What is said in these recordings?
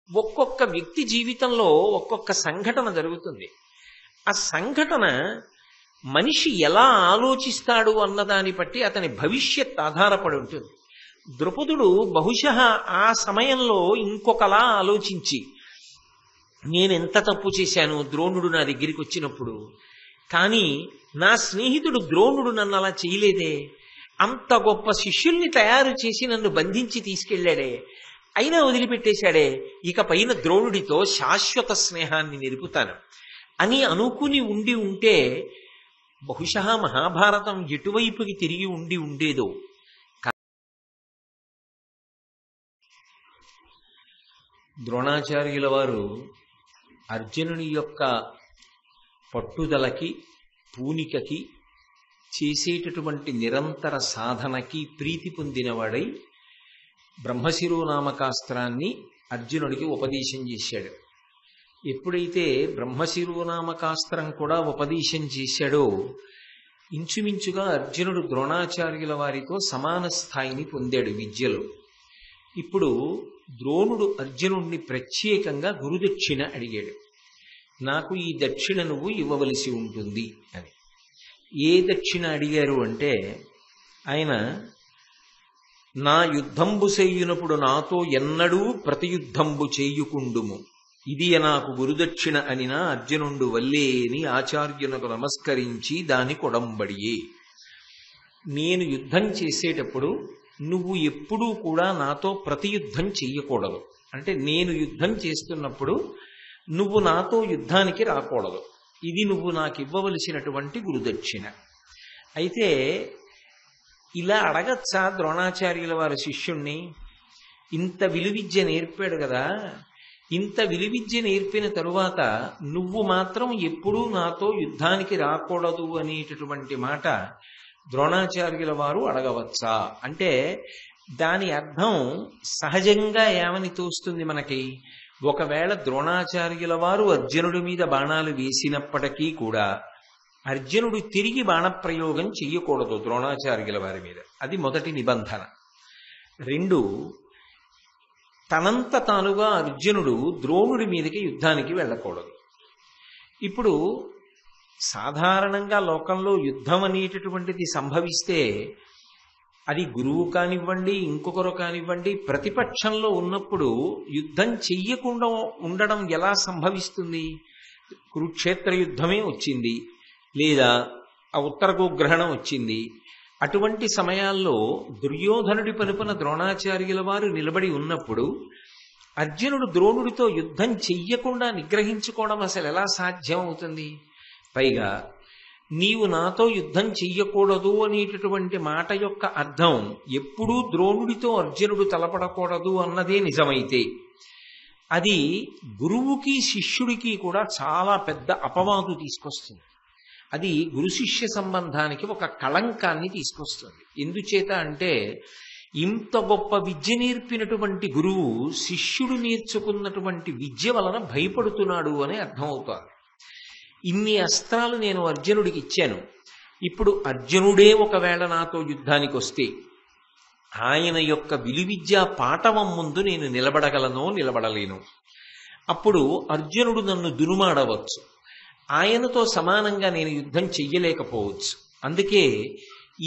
ఒక్కొక్క వ్యక్తి జీవితంలో ఒక్కొక్క సంఘటన జరుగుతుంది. ఆ సంఘటన మనిషి ఎలా ఆలోచిస్తాడు అన్నదాన్ని బట్టి అతని భవిష్యత్ ఆధారపడి ఉంటుంది. ద్రుపదుడు బహుశः ఆ సమయంలో ఇంకొకలా ఆలోచించి, నేనెంత తప్పు చేశాను ద్రోణుడు నా దగ్గరికి వచ్చినప్పుడు, కానీ నా స్నేహితుడు ద్రోణుడు నన్ను అలా చేయలేదే, అంత గొప్ప శిష్యుల్ని తయారు చేసి నన్ను బంధించి తీసుకెళ్లాడే, అయినా వదిలిపెట్టేశాడే, ఇక పైన ద్రోణుడితో శాశ్వత స్నేహాన్ని నిలుపుతాను అని అనుకుని ఉండి ఉంటే బహుశः మహాభారతం ఎటువైపుకి తిరిగి ఉండి ఉండేదో. ద్రోణాచార్యుల వారు అర్జునుని యొక్క పట్టుదలకి, పూనికకి, చేసేటటువంటి నిరంతర సాధనకి ప్రీతి పొందినవాడై బ్రహ్మశిరోనామకాస్త్రాన్ని అర్జునుడికి ఉపదేశం చేశాడు. ఎప్పుడైతే బ్రహ్మశిరోనామకాస్త్రం కూడా ఉపదేశం చేశాడో ఇంచుమించుగా అర్జునుడు ద్రోణాచార్యుల వారితో సమాన స్థాయిని పొందాడు విద్యలో. ఇప్పుడు ద్రోణుడు అర్జునుడిని ప్రత్యేకంగా గురుదక్షిణ అడిగాడు. నాకు ఈ దక్షిణ నువ్వు ఇవ్వవలసి ఉంటుంది అని. ఏ దక్షిణ అడిగారు అంటే, ఆయన నా యుద్ధంబు చేయునప్పుడు నాతో ఎన్నడూ ప్రతియుద్ధంబు చేయుకుండుము, ఇది నాకు గురుదక్షిణ అనినా అర్జునుండు వల్లేని ఆచార్యునకు నమస్కరించి దాని కొడంబడియే. నేను యుద్ధం చేసేటప్పుడు నువ్వు ఎప్పుడూ కూడా నాతో ప్రతియుద్ధం చెయ్యకూడదు. అంటే నేను యుద్ధం చేస్తున్నప్పుడు నువ్వు నాతో యుద్ధానికి రాకూడదు. ఇది నువ్వు నాకు ఇవ్వవలసినటువంటి గురుదక్షిణ. అయితే ఇలా అడగచ్చా ద్రోణాచార్యుల వారి శిష్యుణ్ణి? ఇంత విలువిద్య నేర్పాడు కదా, ఇంత విలువిద్య నేర్పిన తరువాత నువ్వు మాత్రం ఎప్పుడూ నాతో యుద్ధానికి రాకూడదు అనేటటువంటి మాట ద్రోణాచార్యుల వారు అడగవచ్చా అంటే దాని అర్థం సహజంగా ఏమని తోస్తుంది మనకి? ఒకవేళ ద్రోణాచార్యుల వారు అర్జునుడి మీద బాణాలు వేసినప్పటికీ కూడా అర్జునుడు తిరిగి బాణప్రయోగం చెయ్యకూడదు ద్రోణాచార్యుల వారి మీద. అది మొదటి నిబంధన. రెండు, తనంత తానుగా అర్జునుడు ద్రోణుడి మీదకి యుద్ధానికి వెళ్ళకూడదు. ఇప్పుడు సాధారణంగా లోకంలో యుద్ధం అనేటటువంటిది సంభవిస్తే అది గురువు కానివ్వండి, ఇంకొకరు కానివ్వండి, ప్రతిపక్షంలో ఉన్నప్పుడు యుద్ధం చెయ్యకుండా ఉండడం ఎలా సంభవిస్తుంది? కురుక్షేత్ర యుద్ధమే వచ్చింది, లేదా ఆ ఉత్తర గోగ్రహణం వచ్చింది. అటువంటి సమయాల్లో దుర్యోధనుడి పలుపున ద్రోణాచార్యుల వారు నిలబడి ఉన్నప్పుడు అర్జునుడు ద్రోణుడితో యుద్ధం చెయ్యకుండా నిగ్రహించుకోవడం అసలు ఎలా సాధ్యం అవుతుంది? పైగా నీవు నాతో యుద్ధం చెయ్యకూడదు అనేటటువంటి మాట యొక్క అర్థం ఎప్పుడూ ద్రోణుడితో అర్జునుడు తలపడకూడదు అన్నదే నిజమైతే అది గురువుకి శిష్యుడికి కూడా చాలా పెద్ద అపవాదు తీసుకొస్తుంది. అది గురు శిష్య సంబంధానికి ఒక కళంకాన్ని తీసుకొస్తుంది. ఎందుచేత అంటే ఇంత గొప్ప విద్య నేర్పినటువంటి గురువు శిష్యుడు నేర్చుకున్నటువంటి విద్య వలన భయపడుతున్నాడు అని అర్థమవుతారు. ఇన్ని అస్త్రాలు నేను అర్జునుడికి ఇచ్చాను, ఇప్పుడు అర్జునుడే ఒకవేళ నాతో యుద్ధానికి వస్తే ఆయన యొక్క విలువిద్యా పాటవం ముందు నేను నిలబడగలనో నిలబడలేను. అప్పుడు అర్జునుడు నన్ను దునుమాడవచ్చు, ఆయనతో సమానంగా నేను యుద్ధం చెయ్యలేకపోవచ్చు. అందుకే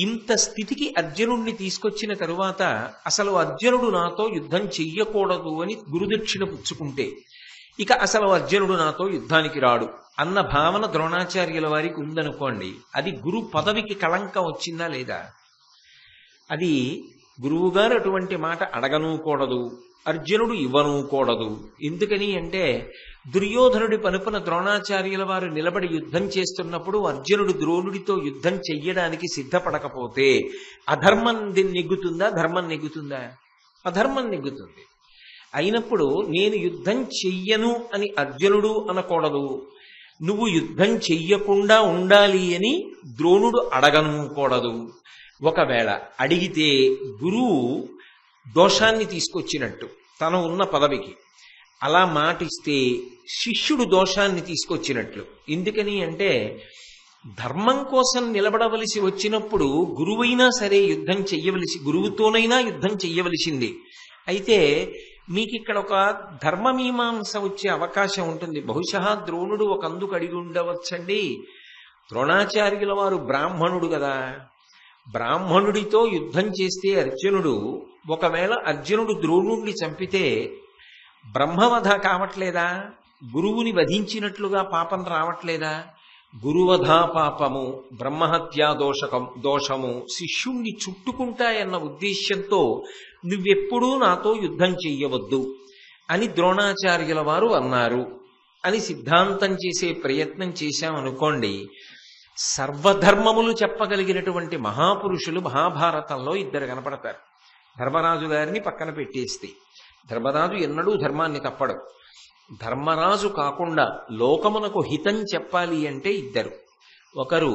ఇంత స్థితికి అర్జునుడిని తీసుకొచ్చిన తరువాత అసలు అర్జునుడు నాతో యుద్ధం చెయ్యకూడదు అని గురుదక్షిణ పుచ్చుకుంటే ఇక అసలు అర్జునుడు నాతో యుద్ధానికి రాడు అన్న భావన ద్రోణాచార్యుల వారికి ఉందనుకోండి, అది గురు పదవికి కళంకం వచ్చిందా లేదా? అది గురువుగారు అటువంటి మాట అడగనూకూడదు, అర్జునుడు ఇవ్వనూకూడదు. ఎందుకని అంటే దుర్యోధనుడి పలుపున ద్రోణాచార్యుల వారు నిలబడి యుద్ధం చేస్తున్నప్పుడు అర్జునుడు ద్రోణుడితో యుద్ధం చెయ్యడానికి సిద్ధపడకపోతే అధర్మం నెగ్గుతుందా, ధర్మం నెగ్గుతుందా? అధర్మం నెగ్గుతుంది. అయినప్పుడు నేను యుద్ధం చెయ్యను అని అర్జునుడు అనకూడదు, నువ్వు యుద్ధం చెయ్యకుండా ఉండాలి అని ద్రోణుడు అడగనూకూడదు. ఒకవేళ అడిగితే గురువు దోషాన్ని తీసుకొచ్చినట్టు తను ఉన్న పదవికి, అలా మాటిస్తే శిష్యుడు దోషాన్ని తీసుకొచ్చినట్లు. ఎందుకని అంటే ధర్మం కోసం నిలబడవలసి వచ్చినప్పుడు గురువైనా సరే యుద్ధం చెయ్యవలసి, గురువుతోనైనా యుద్ధం చెయ్యవలసింది. అయితే మీకు ఇక్కడ ఒక ధర్మమీమాంస వచ్చే అవకాశం ఉంటుంది. బహుశా ద్రోణుడు ఒక అందుకు అడిగి ఉండవచ్చండి. ద్రోణాచార్యుల వారు బ్రాహ్మణుడు కదా, బ్రాహ్మణుడితో యుద్ధం చేస్తే అర్జునుడు, ఒకవేళ అర్జునుడు ద్రోణుణ్ణి చంపితే బ్రహ్మవధ కావట్లేదా? గురువుని వధించినట్లుగా పాపం రావట్లేదా? గురువధా పాపము, బ్రహ్మహత్యా దోషము శిష్యుణ్ణి చుట్టుకుంటాయన్న ఉద్దేశ్యంతో నువ్వెప్పుడూ నాతో యుద్ధం చెయ్యవద్దు అని ద్రోణాచార్యుల వారు అన్నారు అని సిద్ధాంతం చేసే ప్రయత్నం చేశామనుకోండి, సర్వధర్మములు చెప్పగలిగినటువంటి మహాపురుషులు మహాభారతంలో ఇద్దరు కనపడతారు. ధర్మరాజు గారిని పక్కన పెట్టేస్తే, ధర్మరాజు ఎన్నడూ ధర్మాన్ని తప్పడు. ధర్మరాజు కాకుండా లోకమునకు హితం చెప్పాలి అంటే ఇద్దరు. ఒకరు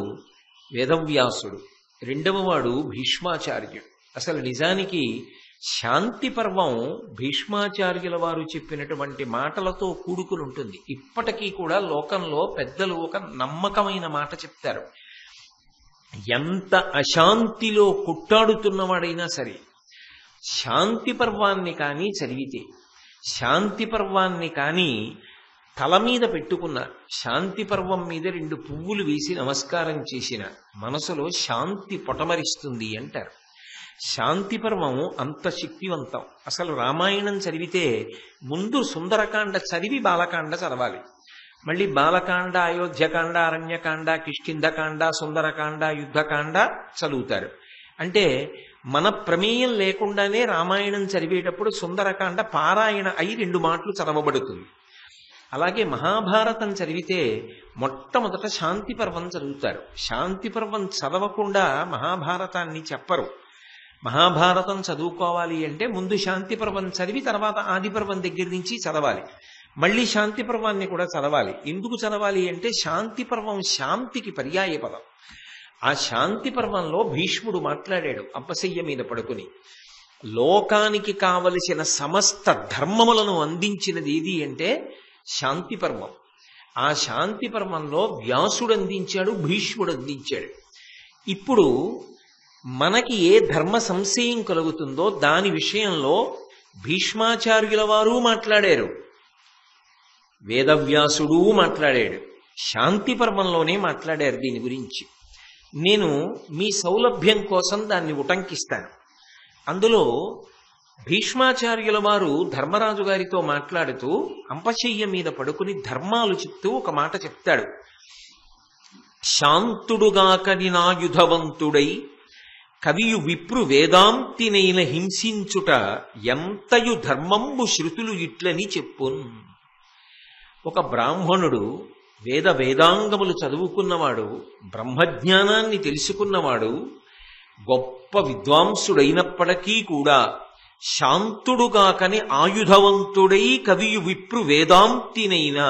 వేదవ్యాసుడు, రెండవ వాడు భీష్మాచార్యుడు. అసలు నిజానికి శాంతి పర్వం భీష్మాచార్యుల వారు చెప్పినటువంటి మాటలతో కూడుకుని ఉంటుంది. ఇప్పటికీ కూడా లోకంలో పెద్దలు ఒక నమ్మకమైన మాట చెప్తారు. ఎంత అశాంతిలో కొట్టాడుతున్నవాడైనా సరే శాంతి పర్వాన్ని కానీ చదివితే, శాంతి పర్వాన్ని కానీ తల మీద పెట్టుకున్న, శాంతి పర్వం మీద 2 పువ్వులు వేసి నమస్కారం చేసిన మనసులో శాంతి పొటమరిస్తుంది అంటారు. శాంతి పర్వం అంత శక్తివంతం. అసలు రామాయణం చదివితే ముందు సుందరకాండ చదివి బాలకాండ చదవాలి. మళ్ళీ బాలకాండ, అయోధ్యకాండ, అరణ్యకాండ, కిష్కింధకాండ, సుందరకాండ, యుద్ధకాండ చదువుతారు. అంటే మన ప్రమేయం లేకుండానే రామాయణం చదివేటప్పుడు సుందరకాండ పారాయణ అయి 2 మాటలు చదవబడుతుంది. అలాగే మహాభారతం చదివితే మొట్టమొదట శాంతి పర్వం చదువుతారు. శాంతి పర్వం చదవకుండా మహాభారతాన్ని చెప్పరు. మహాభారతం చదువుకోవాలి అంటే ముందు శాంతి పర్వం చదివి తర్వాత ఆది పర్వం దగ్గర నుంచి చదవాలి. మళ్ళీ శాంతి పర్వాన్ని కూడా చదవాలి. ఎందుకు చదవాలి అంటే శాంతి పర్వం శాంతికి పర్యాయ పదం. ఆ శాంతి పర్వంలో భీష్ముడు మాట్లాడాడు అంపశయ్య మీద పడుకుని. లోకానికి కావలసిన సమస్త ధర్మములను అందించినది ఏది అంటే శాంతి పర్వం. ఆ శాంతి పర్వంలో వ్యాసుడు అందించాడు, భీష్ముడు అందించాడు. ఇప్పుడు మనకి ఏ ధర్మ సంశయం కలుగుతుందో దాని విషయంలో భీష్మాచార్యుల వారు మాట్లాడారు, వేదవ్యాసుడు మాట్లాడాడు, శాంతి పర్వంలోనే మాట్లాడారు దీని గురించి. నేను మీ సౌలభ్యం కోసం దాన్ని ఉటంకిస్తాను. అందులో భీష్మాచార్యుల వారు ధర్మరాజు గారితో మాట్లాడుతూ అంపశయ్య మీద పడుకుని ధర్మాలు చెప్తూ ఒక మాట చెప్తాడు. శాంతుడుగాకని నాయుధవంతుడై కవియు విప్రు వేదాంతినైన హింసించుట ఎంతయు ధర్మంబు శృతులు ఇట్లని చెప్పున్. ఒక బ్రాహ్మణుడు వేదాంగములు చదువుకున్నవాడు, బ్రహ్మజ్ఞానాన్ని తెలుసుకున్నవాడు, గొప్ప విద్వాంసుడైనప్పటికీ కూడా శాంతుడుగాకని ఆయుధవంతుడై కవియు విప్రు వేదాంతినైనా,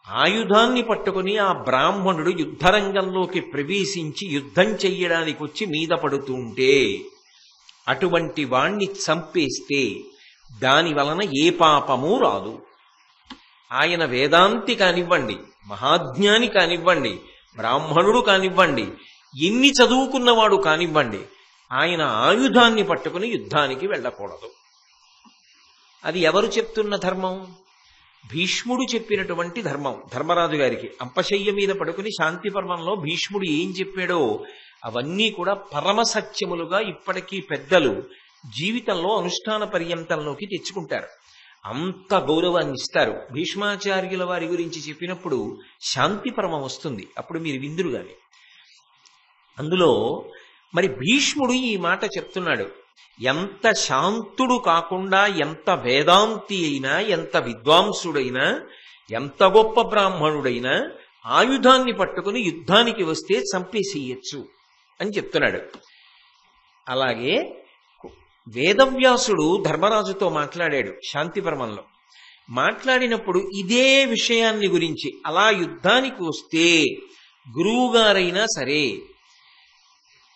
ఆయుధాన్ని పట్టుకుని ఆ బ్రాహ్మణుడు యుద్ధరంగంలోకి ప్రవేశించి యుద్ధం చెయ్యడానికి వచ్చి మీద పడుతుంటే అటువంటి వాణ్ణి చంపేస్తే దాని వలన ఏ పాపము రాదు. ఆయన వేదాంతి కానివ్వండి, మహాజ్ఞాని కానివ్వండి, బ్రాహ్మణుడు కానివ్వండి, ఎన్ని చదువుకున్నవాడు కానివ్వండి, ఆయన ఆయుధాన్ని పట్టుకుని యుద్ధానికి వెళ్ళకూడదు. అది ఎవరు చెప్తున్న ధర్మం? భీష్ముడు చెప్పినటువంటి ధర్మం. ధర్మరాజు గారికి అంపశయ్య మీద పడుకుని శాంతి పర్వంలో భీష్ముడు ఏం చెప్పాడో అవన్నీ కూడా పరమసత్యములుగా ఇప్పటికీ పెద్దలు జీవితంలో అనుష్ఠాన పర్యంతంలోకి తెచ్చుకుంటారు. అంత గౌరవాన్ని ఇస్తారు. భీష్మాచార్యుల వారి గురించి చెప్పినప్పుడు శాంతి పర్వం వస్తుంది, అప్పుడు మీరు విందురు గాని. అందులో మరి భీష్ముడు ఈ మాట చెప్తున్నాడు. ఎంత శాంతుడు కాకుండా, ఎంత వేదాంతి అయినా, ఎంత విద్వాంసుడైనా, ఎంత గొప్ప బ్రాహ్మణుడైనా ఆయుధాన్ని పట్టుకుని యుద్ధానికి వస్తే చంపేసేయచ్చు అని చెప్తున్నాడు. అలాగే వేదవ్యాసుడు ధర్మరాజుతో మాట్లాడాడు శాంతి పర్వంలో. మాట్లాడినప్పుడు ఇదే విషయాన్ని గురించి, అలా యుద్ధానికి వస్తే గురువుగారైనా సరే,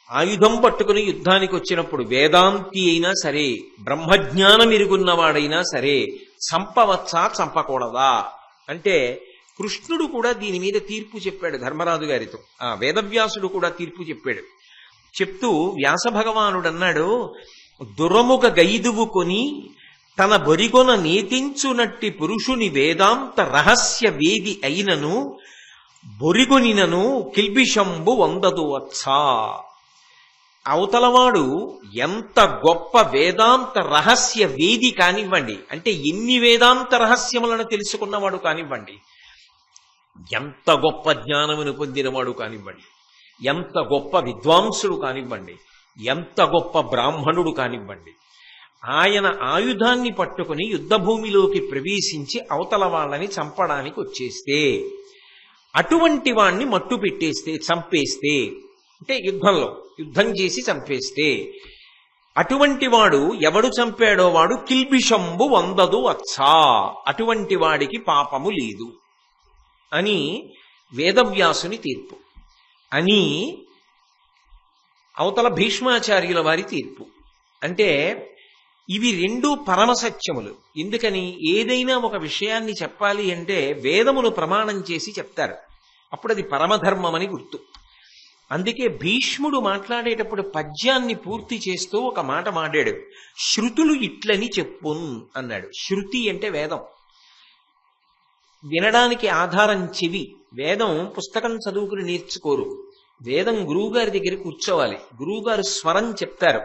ఆయుధం పట్టుకుని యుద్ధానికి వచ్చినప్పుడు వేదాంతి అయినా సరే, బ్రహ్మజ్ఞానం ఎరుగున్నవాడైనా సరే చంపవచ్చా చంపకూడదా అంటే కృష్ణుడు కూడా దీని మీద తీర్పు చెప్పాడు ధర్మరాజు గారితో. వేదవ్యాసుడు కూడా తీర్పు చెప్పాడు. చెప్తూ వ్యాస భగవానుడు అన్నాడు, దురముగ గైదువు కొని తన బొరిగొన నీతించునట్టి పురుషుని వేదాంత రహస్య వేది అయినను బొరిగొనినను కిల్బిషంబు వందదు వచ్చా. అవతలవాడు ఎంత గొప్ప వేదాంత రహస్య వేది కానివ్వండి, అంటే ఎన్ని వేదాంత రహస్యములను తెలుసుకున్నవాడు కానివ్వండి, ఎంత గొప్ప జ్ఞానమును పొందినవాడు కానివ్వండి, ఎంత గొప్ప విద్వాంసుడు కానివ్వండి, ఎంత గొప్ప బ్రాహ్మణుడు కానివ్వండి, ఆయన ఆయుధాన్ని పట్టుకుని యుద్ధభూమిలోకి ప్రవేశించి అవతల వాళ్ళని చంపడానికి వచ్చేస్తే, అటువంటి వాణ్ణి మట్టు పెట్టేస్తే, చంపేస్తే, అంటే యుద్ధం చేసి చంపేస్తే, అటువంటి వాడు ఎవడు చంపాడో వాడు కిల్బిషంబు వందదు అచ్చా, అటువంటి వాడికి పాపము లేదు అని వేదవ్యాసుని తీర్పు, అని అవతల భీష్మాచార్యుల వారి తీర్పు. అంటే ఇవి రెండు పరమసత్యములు. ఎందుకని ఏదైనా ఒక విషయాన్ని చెప్పాలి అంటే వేదములు ప్రమాణం చేసి చెప్తారు, అప్పుడు అది పరమధర్మమని గుర్తు. అందుకే భీష్ముడు మాట్లాడేటప్పుడు పద్యాన్ని పూర్తి చేస్తూ ఒక మాట మాట్లాడు, శృతులు ఇట్లని చెప్పున్ అన్నాడు. శృతి అంటే వేదం, వినడానికి ఆధారం చెవి. వేదం పుస్తకం చదువుకుని నేర్చుకోరు, వేదం గురువుగారి దగ్గర కూర్చోవాలి. గురువుగారు స్వరం చెప్తారు,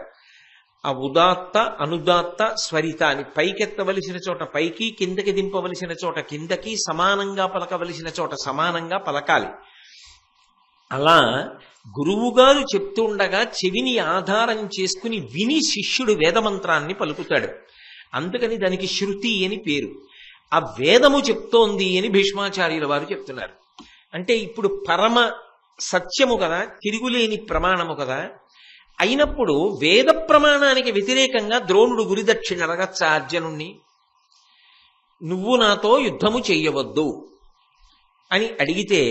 ఆ ఉదాత్త అనుదాత్త స్వరిత అని పైకెత్తవలసిన చోట పైకి, కిందకి దింపవలసిన చోట కిందకి, సమానంగా పలకవలసిన చోట సమానంగా పలకాలి. అలా గురువుగారు చెప్తుండగా చెవిని ఆధారం చేసుకుని విని శిష్యుడు వేదమంత్రాన్ని పలుకుతాడు. అందుకని దానికి శృతి అని పేరు. ఆ వేదము చెప్తోంది అని భీష్మాచార్యుల వారు చెప్తున్నారు. అంటే ఇప్పుడు పరమ సత్యము కదా, తిరుగులేని ప్రమాణము కదా. అయినప్పుడు వేద ప్రమాణానికి వ్యతిరేకంగా ద్రోణుడు గురుదక్షిణ అడగచ్చా అర్జునుణ్ణి? నువ్వు నాతో యుద్ధము చెయ్యవద్దు అని అడిగితే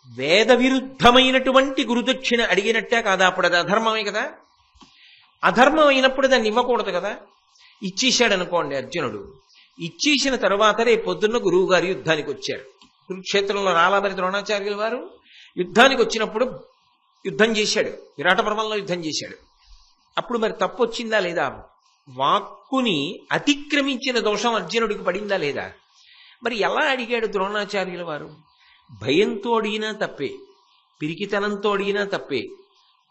వేద విరుద్ధమైనటువంటి గురుదక్షిణ అడిగినట్టే కాదా? అప్పుడు అది అధర్మమే కదా. అధర్మం అయినప్పుడు దాన్ని ఇవ్వకూడదు కదా. ఇచ్చేశాడు అనుకోండి అర్జునుడు, ఇచ్చేసిన తరువాత రేపు పొద్దున్న గురువు గారు యుద్ధానికి వచ్చారు. కురుక్షేత్రంలో రాలాబరి ద్రోణాచార్యుల వారు యుద్ధానికి వచ్చినప్పుడు యుద్ధం చేశాడు, విరాట పర్వంలో యుద్ధం చేశాడు. అప్పుడు మరి తప్పు వచ్చిందా లేదా? వాక్కుని అతిక్రమించిన దోషం అర్జునుడికి పడిందా లేదా? మరి ఎలా అడిగాడు ద్రోణాచార్యుల వారు? భయంతో అడిగినా తప్పే, పిరికితనంతో అడిగినా తప్పే,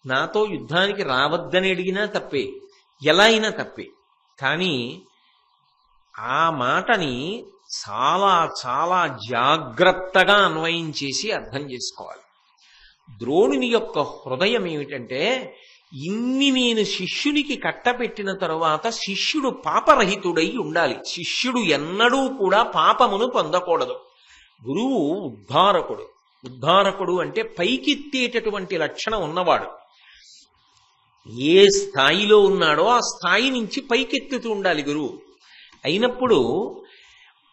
నాతో యుద్ధానికి రావద్దని అడిగినా తప్పే, ఎలా అయినా తప్పే. కానీ ఆ మాటని చాలా చాలా జాగ్రత్తగా అన్వయం చేసి అర్థం చేసుకోవాలి. ద్రోణుని యొక్క హృదయం ఏమిటంటే, ఇన్ని నేను శిష్యునికి కట్టపెట్టిన తరువాత శిష్యుడు పాపరహితుడై ఉండాలి. శిష్యుడు ఎన్నడూ కూడా పాపమును పొందకూడదు. గురువు ఉద్ధారకుడు. ఉద్ధారకుడు అంటే పైకెత్తేటటువంటి లక్షణం ఉన్నవాడు. ఏ స్థాయిలో ఉన్నాడో ఆ స్థాయి నుంచి పైకెత్తుతూ ఉండాలి గురువు. అయినప్పుడు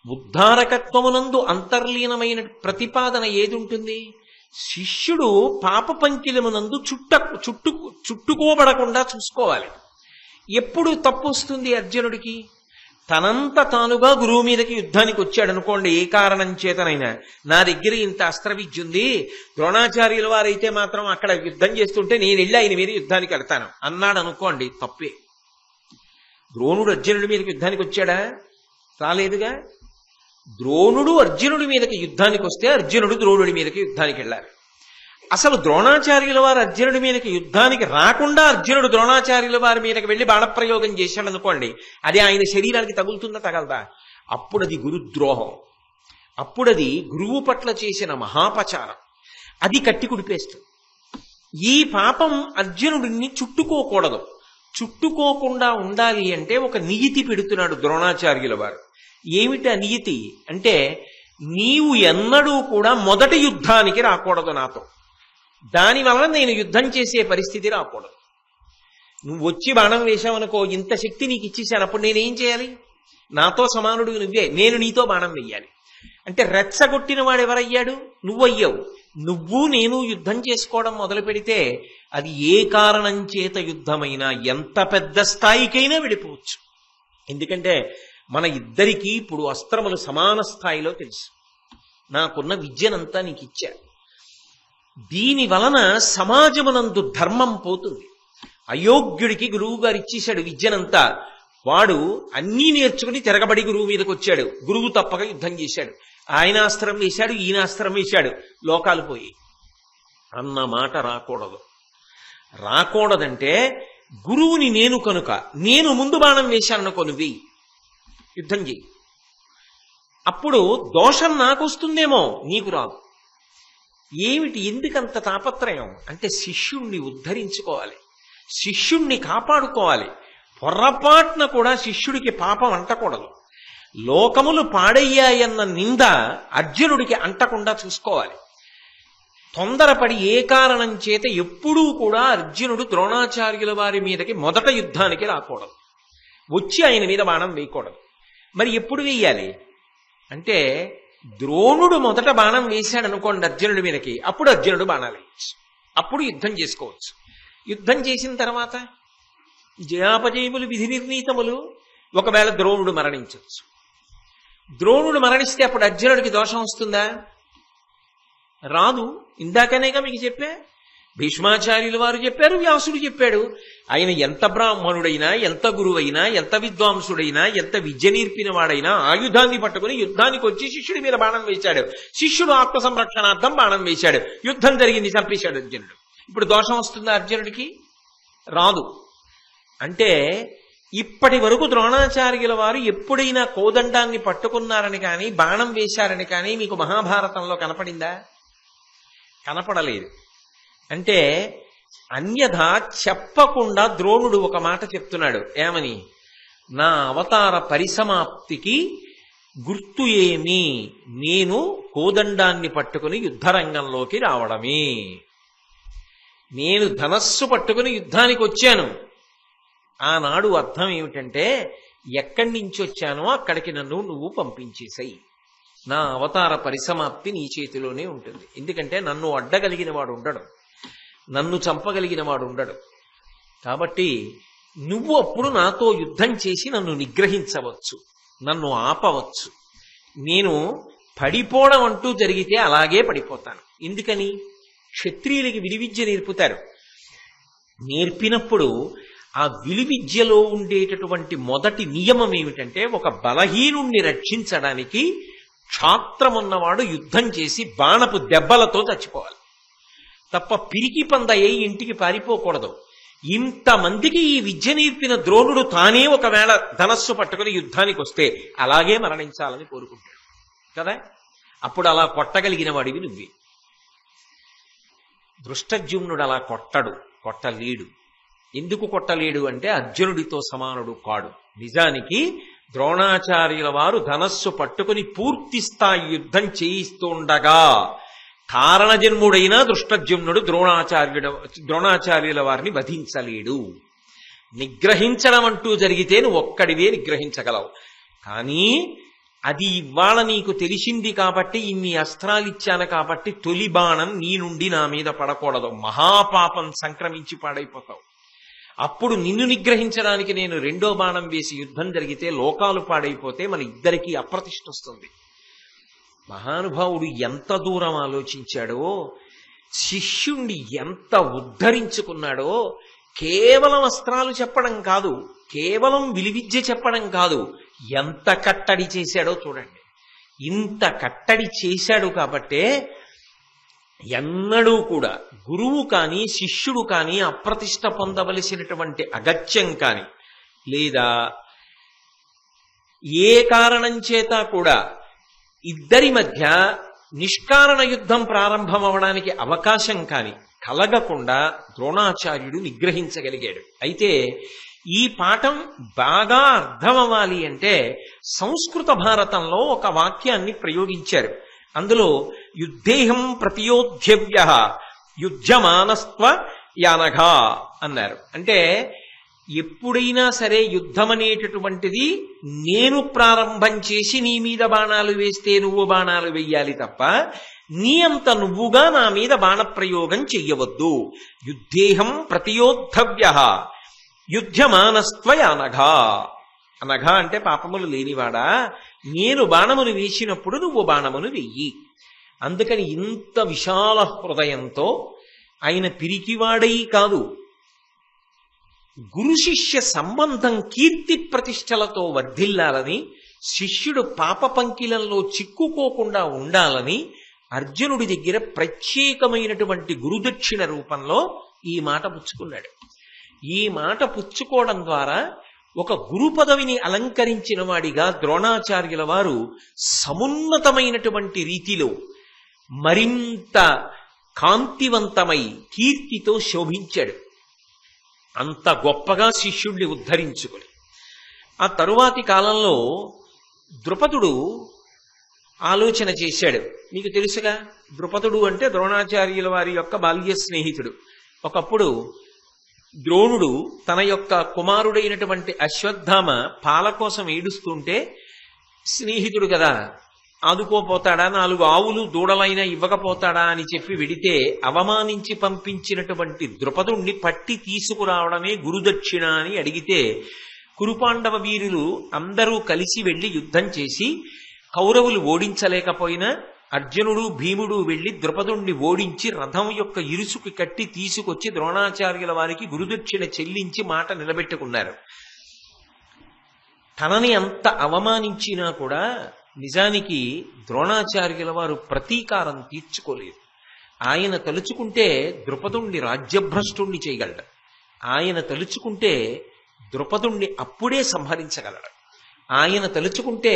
ఉద్ధారకత్వమునందు అంతర్లీనమైన ప్రతిపాదన ఏది ఉంటుంది? శిష్యుడు పాప పంకిలమునందు చుట్టుకోబడకుండా చూసుకోవాలి. ఎప్పుడు తప్పు వస్తుంది అర్జునుడికి? తనంత తానుగా గురువు మీదకి యుద్ధానికి వచ్చాడు అనుకోండి, ఏ కారణం చేతనైనా, నా దగ్గర ఇంత అస్త్ర విద్య ఉంది, ద్రోణాచార్యుల వారైతే మాత్రం అక్కడ యుద్ధం చేస్తుంటే నేను వెళ్ళి ఆయన మీద యుద్ధానికి వెళ్తాను అన్నాడు అనుకోండి, తప్పే. ద్రోణుడు అర్జునుడి మీదకి యుద్ధానికి వచ్చాడా? రాలేదుగా. ద్రోణుడు అర్జునుడి మీదకి యుద్ధానికి వస్తే అర్జునుడు ద్రోణుడి మీదకి యుద్ధానికి వెళ్ళాలి. అసలు ద్రోణాచార్యుల వారు అర్జునుడి మీదకి యుద్ధానికి రాకుండా అర్జునుడు ద్రోణాచార్యుల వారి మీదకి వెళ్ళి బాణప్రయోగం చేశాడు అనుకోండి, అది ఆయన శరీరానికి తగులుతుందా తగలదా? అప్పుడు అది గురుద్రోహం, అప్పుడు అది గురువు పట్ల చేసిన మహాపచారం, అది కట్టి కుడిపేస్తుంది. ఈ పాపం అర్జునుడిని చుట్టుకోకూడదు. చుట్టుకోకుండా ఉండాలి అంటే ఒక నియతి పెడుతున్నాడు ద్రోణాచార్యుల వారు. ఏమిటి ఆ నియతి అంటే, నీవు ఎన్నడూ కూడా మొదటి యుద్ధానికి రాకూడదు నాతో, దానివల్ల నేను యుద్ధం చేసే పరిస్థితి రాకూడదు. నువ్వు వచ్చి బాణం వేశావనుకో, ఇంత శక్తి నీకు ఇచ్చేసాను, అప్పుడు నేనేం చేయాలి? నాతో సమానుడు నువ్వే, నేను నీతో బాణం వెయ్యాలి. అంటే రెచ్చగొట్టిన వాడు ఎవరయ్యాడు? నువ్వయ్యావు. నువ్వు నేను యుద్ధం చేసుకోవడం మొదలు పెడితే అది ఏ కారణం చేత యుద్ధమైనా ఎంత పెద్ద స్థాయికైనా విడిపోవచ్చు. ఎందుకంటే మన ఇద్దరికీ ఇప్పుడు అస్త్రములు సమాన స్థాయిలో తెలుసు. నాకున్న విద్యనంతా నీకు ఇచ్చా. దీని వలన సమాజమునందు ధర్మం పోతుంది. అయోగ్యుడికి గురువు గారు ఇచ్చేశాడు విద్యనంతా. వాడు అన్నీ నేర్చుకుని తిరగబడి గురువు మీదకి వచ్చాడు. గురువు తప్పక యుద్ధం చేశాడు. ఆయన అస్త్రం వేశాడు, ఈయన అస్త్రం వేశాడు, లోకాలు పోయి. అన్న మాట రాకూడదు. రాకూడదంటే గురువుని నేను కనుక నేను ముందు బాణం వేశాననుకో, నువ్వు వెయ్యి, యుద్ధం చెయ్యి. అప్పుడు దోషం నాకు వస్తుందేమో, నీకు రాదు. ఏమిటి ఎందుకంత తాపత్రయం అంటే శిష్యుణ్ణి ఉద్ధరించుకోవాలి, శిష్యుణ్ణి కాపాడుకోవాలి. పొర్రపాటున కూడా శిష్యుడికి పాపం అంటకూడదు. లోకములు పాడయ్యాయన్న నింద అర్జునుడికి అంటకుండా చూసుకోవాలి. తొందరపడి ఏ కారణం చేత ఎప్పుడూ కూడా అర్జునుడు ద్రోణాచార్యుల వారి మీదకి మొదట యుద్ధానికి రాకూడదు, వచ్చి ఆయన మీద బాణం వేయకూడదు. మరి ఎప్పుడు వేయాలి అంటే ద్రోణుడు మొదట బాణం వేశాడు అనుకోండి అర్జునుడి మీదకి, అప్పుడు అర్జునుడు బాణాలు వేయచ్చు, అప్పుడు యుద్ధం చేసుకోవచ్చు. యుద్ధం చేసిన తర్వాత జయాపజయములు విధి నిర్ణీతములు. ఒకవేళ ద్రోణుడు మరణించవచ్చు. ద్రోణుడు మరణిస్తే అప్పుడు అర్జునుడికి దోషం వస్తుందా? రాదు. ఇందాకనేగా మీకు చెప్పా, భీష్మాచార్యుల వారు చెప్పారు, వ్యాసుడు చెప్పాడు. ఆయన ఎంత బ్రాహ్మణుడైనా, ఎంత గురువైనా, ఎంత విద్వాంసుడైనా, ఎంత విద్య నేర్పిన వాడైనా ఆయుధాన్ని పట్టుకుని యుద్ధానికి వచ్చి శిష్యుడి మీద బాణం వేశాడు. శిష్యుడు ఆత్మ సంరక్షణార్థం బాణం వేశాడు. యుద్ధం జరిగింది, చంపేశాడు అర్జునుడు. ఇప్పుడు దోషం వస్తుందా అర్జునుడికి? రాదు. అంటే ఇప్పటి వరకు ద్రోణాచార్యుల వారు ఎప్పుడైనా కోదండాన్ని పట్టుకున్నారని కానీ బాణం వేశారని కానీ మీకు మహాభారతంలో కనపడిందా? కనపడలేదు. అంటే అన్యథా చెప్పకుండా ద్రోణుడు ఒక మాట చెప్తున్నాడు. ఏమని? నా అవతార పరిసమాప్తికి గుర్తు ఏమి? నేను కోదండాన్ని పట్టుకుని యుద్ధరంగంలోకి రావడమే. నేను ధనస్సు పట్టుకుని యుద్ధానికి వచ్చాను. ఆనాడు అర్థం ఏమిటంటే ఎక్కడి నుంచి వచ్చానో అక్కడికి నన్ను నువ్వు పంపించేసాయి. నా అవతార పరిసమాప్తి నీ చేతిలోనే ఉంటుంది. ఎందుకంటే నన్ను అడ్డగలిగిన వాడు ఉండడు, నన్ను చంపగలిగిన వాడు ఉండడు. కాబట్టి నువ్వు అప్పుడు నాతో యుద్ధం చేసి నన్ను నిగ్రహించవచ్చు, నన్ను ఆపవచ్చు. నేను పడిపోవడం అంటూ జరిగితే అలాగే పడిపోతాను. ఎందుకని? క్షత్రియులకి విలువిద్య నేర్పుతారు. నేర్పినప్పుడు ఆ విలువిద్యలో ఉండేటటువంటి మొదటి నియమం ఏమిటంటే ఒక బలహీనుణ్ణి రక్షించడానికి క్షాత్రమున్నవాడు యుద్ధం చేసి బాణపు దెబ్బలతో చచ్చిపోవాలి తప్ప పిరికి పందయ్యి ఇంటికి పారిపోకూడదు. ఇంతమందికి ఈ విద్య నేర్పిన ద్రోణుడు తానే ఒకవేళ ధనస్సు పట్టుకుని యుద్ధానికి వస్తే అలాగే మరణించాలని కోరుకుంటాడు కదా. అప్పుడు అలా కొట్టగలిగిన వాడివి నువ్వే. దృష్టజ్యుమ్నుడు అలా కొట్టలేడు. ఎందుకు కొట్టలేడు అంటే అర్జునుడితో సమానుడు కాడు. నిజానికి ద్రోణాచార్యుల వారు ధనస్సు పట్టుకుని పూర్తి స్థాయి యుద్ధం చేయిస్తుండగా కారణజన్ముడైన దృష్టజ్యుమ్నుడు ద్రోణాచార్యుల వారిని వధించలేడు. నిగ్రహించడం అంటూ జరిగితే నువ్వు ఒక్కడివే నిగ్రహించగలవు. కానీ అది ఇవాళ నీకు తెలిసింది కాబట్టి, ఇన్ని అస్త్రాలు ఇచ్చాను కాబట్టి తొలి బాణం నీ నుండి నా మీద పడకూడదు. మహాపాపం సంక్రమించి పాడైపోతావు. అప్పుడు నిన్ను నిగ్రహించడానికి నేను రెండో బాణం వేసి యుద్ధం జరిగితే లోకాలు పాడైపోతే మన ఇద్దరికీ అప్రతిష్ఠ వస్తుంది. మహానుభావుడు ఎంత దూరం ఆలోచించాడో, శిష్యుణ్ణి ఎంత ఉద్ధరించుకున్నాడో. కేవలం అస్త్రాలు చెప్పడం కాదు, కేవలం విలువిద్య చెప్పడం కాదు, ఎంత కట్టడి చేశాడో చూడండి. ఇంత కట్టడి చేశాడు కాబట్టే ఎన్నడూ కూడా గురువు కానీ శిష్యుడు కానీ అప్రతిష్ట పొందవలసినటువంటి అగత్యం కానీ లేదా ఏ కారణం చేత కూడా ఇద్దరి మధ్య నిష్కారణ యుద్ధం ప్రారంభం అవడానికి అవకాశం కానీ కలగకుండా ద్రోణాచార్యుడు నిగ్రహించగలిగాడు. అయితే ఈ పాఠం బాగా అర్థమవ్వాలి అంటే సంస్కృత భారతంలో ఒక వాక్యాన్ని ప్రయోగించారు. అందులో యుద్ధేహం ప్రతియోధ్యవ్య యుద్ధమానస్త్వ యానఘా అన్నారు. అంటే ఎప్పుడైనా సరే యుద్ధం అనేటటువంటిది నేను ప్రారంభం చేసి నీ మీద బాణాలు వేస్తే నువ్వు బాణాలు వెయ్యాలి తప్ప నీ అంత నువ్వుగా నా మీద బాణప్రయోగం చెయ్యవద్దు. యుద్ధేహం ప్రతియోద్ధవ్య యుద్ధమానస్త్వ యానఘా. అనఘా అంటే పాపములు లేనివాడా, నేను బాణమును వేసినప్పుడు నువ్వు బాణమును వెయ్యి. అందుకని ఇంత విశాల హృదయంతో ఆయన పిరికివాడై కాదు, గురు శిష్య సంబంధం కీర్తి ప్రతిష్టలతో వర్ధిల్లాలని, శిష్యుడు పాప పంకిలంలో చిక్కుకోకుండా ఉండాలని అర్జునుడి దగ్గర ప్రత్యేకమైనటువంటి గురుదక్షిణ రూపంలో ఈ మాట పుచ్చుకున్నాడు. ఈ మాట పుచ్చుకోవడం ద్వారా ఒక గురు పదవిని అలంకరించిన వాడిగా ద్రోణాచార్యుల వారు సమున్నతమైనటువంటి రీతిలో మరింత కాంతివంతమై కీర్తితో శోభించాడు. అంత గొప్పగా శిష్యుణ్ణి ఉద్ధరించుకొని ఆ తరువాతి కాలంలో ద్రుపదుడు ఆలోచన చేశాడు. మీకు తెలుసుగా, ద్రుపదుడు అంటే ద్రోణాచార్యుల వారి యొక్క బాల్య స్నేహితుడు. ఒకప్పుడు ద్రోణుడు తన యొక్క కుమారుడైనటువంటి అశ్వత్థామ పాల కోసం ఏడుస్తుంటే స్నేహితుడు కదా, ఆదుకోపోతాడా, 4 ఆవులు దూడలైనా ఇవ్వకపోతాడా అని చెప్పి వెడితే అవమానించి పంపించినటువంటి ద్రుపదుణ్ణి పట్టి తీసుకురావడమే గురుదక్షిణ అని అడిగితే కురుపాండవ వీరులు అందరూ కలిసి వెళ్లి యుద్ధం చేసి కౌరవులు ఓడించలేకపోయినా అర్జునుడు భీముడు వెళ్లి ద్రుపదుణ్ణి ఓడించి రథం యొక్క ఇరుసుకి కట్టి తీసుకొచ్చి ద్రోణాచార్యుల వారికి గురుదక్షిణ చెల్లించి మాట నిలబెట్టుకున్నారు. తనని అంత అవమానించినా కూడా నిజానికి ద్రోణాచార్యుల వారు ప్రతీకారం తీర్చుకోలేదు. ఆయన తలుచుకుంటే ద్రుపదుణ్ణి రాజ్యభ్రష్టుణ్ణి చేయగలడు. ఆయన తలుచుకుంటే ద్రుపదుణ్ణి అప్పుడే సంహరించగలడు. ఆయన తలుచుకుంటే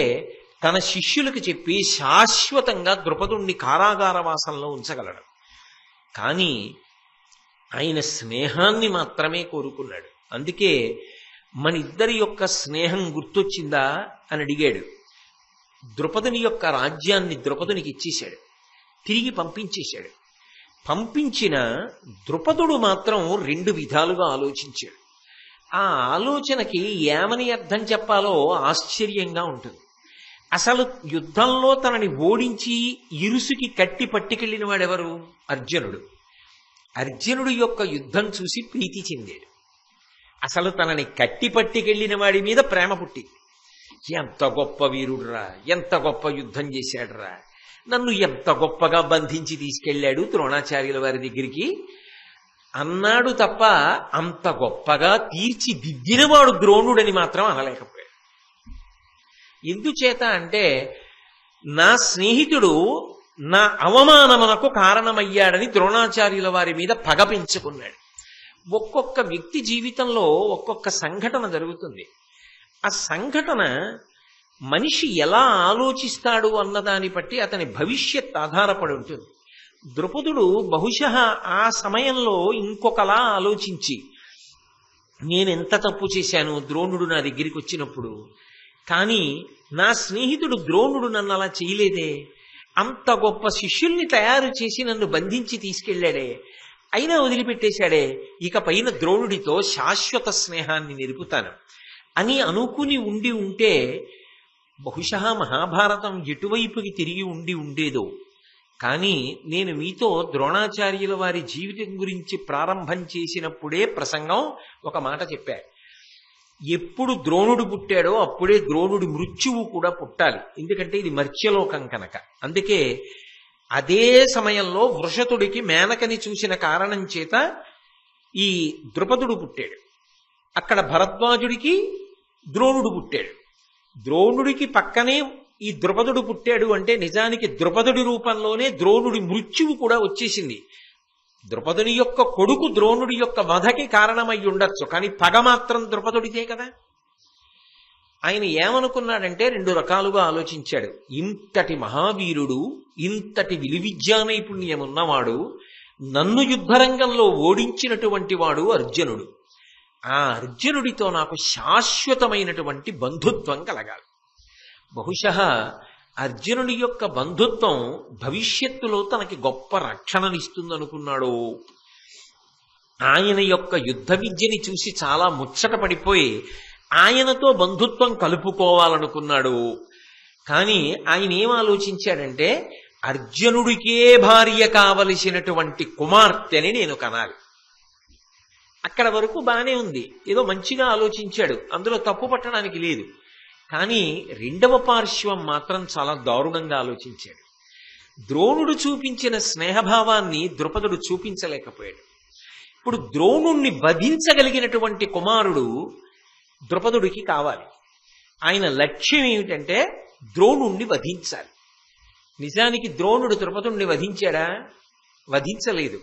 తన శిష్యులకు చెప్పి శాశ్వతంగా ద్రుపదుణ్ణి కారాగారవాసంలో ఉంచగలడు. కానీ ఆయన స్నేహాన్ని మాత్రమే కోరుకున్నాడు. అందుకే మన ఇద్దరి యొక్క స్నేహం గుర్తొచ్చిందా అని అడిగాడు. ద్రుపదుని యొక్క రాజ్యాన్ని ద్రుపదునికి ఇచ్చేశాడు, తిరిగి పంపించేశాడు. పంపించిన ద్రుపదుడు మాత్రం 2 విధాలుగా ఆలోచించాడు. ఆ ఆలోచనకి ఏమని అర్థం చెప్పాలో ఆశ్చర్యంగా ఉంటుంది. అసలు యుద్ధంలో తనని ఓడించి ఇరుసుకి కట్టి పట్టుకెళ్లిన వాడెవరు? అర్జునుడు. అర్జునుడు యొక్క యుద్ధం చూసి ప్రీతి చెందాడు. అసలు తనని కట్టి పట్టుకెళ్లిన వాడి మీద ప్రేమ పుట్టింది. ఎంత గొప్ప వీరుడురా, ఎంత గొప్ప యుద్ధం చేశాడురా, నన్ను ఎంత గొప్పగా బంధించి తీసుకెళ్లాడు ద్రోణాచార్యుల వారి దగ్గరికి అన్నాడు తప్ప అంత గొప్పగా తీర్చిదిద్దినవాడు ద్రోణుడని మాత్రం అనలేకపోయాడు. ఎందుచేత అంటే నా స్నేహితుడు నా అవమానమునకు కారణమయ్యాడని ద్రోణాచార్యుల వారి మీద పగ పెంచుకున్నాడు. ఒక్కొక్క వ్యక్తి జీవితంలో ఒక్కొక్క సంఘటన జరుగుతుంది. ఆ సంఘటన మనిషి ఎలా ఆలోచిస్తాడు అన్నదాన్ని బట్టి అతని భవిష్యత్ ఆధారపడి ఉంటుంది. ద్రుపదుడు బహుశः ఆ సమయంలో ఇంకొకలా ఆలోచించి నేనెంత తప్పు చేశాను ద్రోణుడు నా దగ్గరికి వచ్చినప్పుడు, కానీ నా స్నేహితుడు ద్రోణుడు నన్ను అలా చేయలేదే, అంత గొప్ప శిష్యుల్ని తయారు చేసి నన్ను బంధించి తీసుకెళ్లాడే, అయినా వదిలిపెట్టేశాడే, ఇక పైన ద్రోణుడితో శాశ్వత స్నేహాన్ని నిలుపుతాను అని అనుకుని ఉంటే బహుశः మహాభారతం ఎటువైపుకి తిరిగి ఉండేదో. కానీ నేను మీతో ద్రోణాచార్యుల వారి జీవితం గురించి ప్రారంభం చేసినప్పుడే ప్రసంగం ఒక మాట చెప్పా. ఎప్పుడు ద్రోణుడు పుట్టాడో అప్పుడే ద్రోణుడి మృత్యువు కూడా పుట్టాలి. ఎందుకంటే ఇది మర్త్యలోకం కనుక. అందుకే అదే సమయంలో వృషతుడికి మేనకని చూసిన కారణం చేత ఈ ద్రుపదుడు పుట్టాడు. అక్కడ భరద్వాజుడికి ద్రోణుడు పుట్టాడు. ద్రోణుడికి పక్కనే ఈ ద్రుపదుడు పుట్టాడు అంటే నిజానికి ద్రుపదుడి రూపంలోనే ద్రోణుడి మృత్యువు కూడా వచ్చేసింది. ద్రుపదుని యొక్క కొడుకు ద్రోణుడి యొక్క వధకి కారణమై ఉండొచ్చు, కానీ పగ మాత్రం ద్రుపదుడిదే కదా. ఆయన ఏమనుకున్నాడంటే 2 రకాలుగా ఆలోచించాడు. ఇంతటి మహావీరుడు, ఇంతటి విలువిద్యా నైపుణ్యం ఉన్నవాడు, నన్ను యుద్ధరంగంలో ఓడించినటువంటి వాడు అర్జునుడు. ఆ అర్జునుడితో నాకు శాశ్వతమైనటువంటి బంధుత్వం కలగాలి. బహుశः అర్జునుడి యొక్క బంధుత్వం భవిష్యత్తులో తనకి గొప్ప రక్షణనిస్తుందనుకున్నాడు. ఆయన యొక్క యుద్ధ విద్యని చూసి చాలా ముచ్చట పడిపోయి ఆయనతో బంధుత్వం కలుపుకోవాలనుకున్నాడు. కానీ ఆయన ఏం ఆలోచించాడంటే అర్జునుడికే భార్య కావలసినటువంటి కుమార్తెని నేను కనాలి. అక్కడ వరకు బానే ఉంది, ఏదో మంచిగా ఆలోచించాడు, అందులో తప్పు పట్టడానికి లేదు. కానీ 2వ పార్శ్వం మాత్రం చాలా దారుణంగా ఆలోచించాడు. ద్రోణుడు చూపించిన స్నేహభావాన్ని ద్రుపదుడు చూపించలేకపోయాడు. ఇప్పుడు ద్రోణుణ్ణి వధించగలిగినటువంటి కుమారుడు ద్రుపదుడికి కావాలి. ఆయన లక్ష్యం ఏమిటంటే ద్రోణుణ్ణి వధించాలి. నిజానికి ద్రోణుడు ద్రుపదుణ్ణి వధించాడా? వధించలేదు.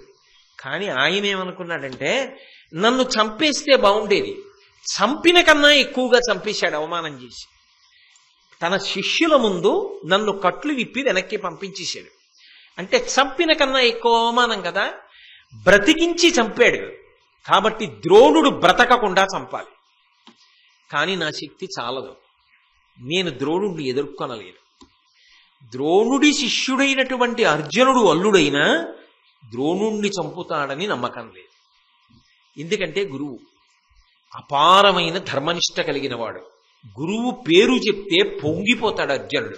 కానీ ఆయన ఏమనుకున్నాడంటే నన్ను చంపేస్తే బాగుండేది, చంపిన కన్నా ఎక్కువగా చంపేశాడు అవమానం చేసి. తన శిష్యుల ముందు నన్ను కట్లు విప్పి వెనక్కి పంపించేశాడు. అంటే చంపిన కన్నా ఎక్కువ అవమానం కదా, బ్రతికించి చంపాడు. కాబట్టి ద్రోణుడు బ్రతకకుండా చంపాలి. కానీ నా శక్తి చాలదు, నేను ద్రోణుడిని ఎదుర్కొనలేను. ద్రోణుడి శిష్యుడైనటువంటి అర్జునుడు అల్లుడైనా ద్రోణుణ్ణి చంపుతాడని నమ్మకం లేదు. ఎందుకంటే గురువు అపారమైన ధర్మనిష్ట కలిగిన వాడు. గురువు పేరు చెప్తే పొంగిపోతాడు అర్జునుడు.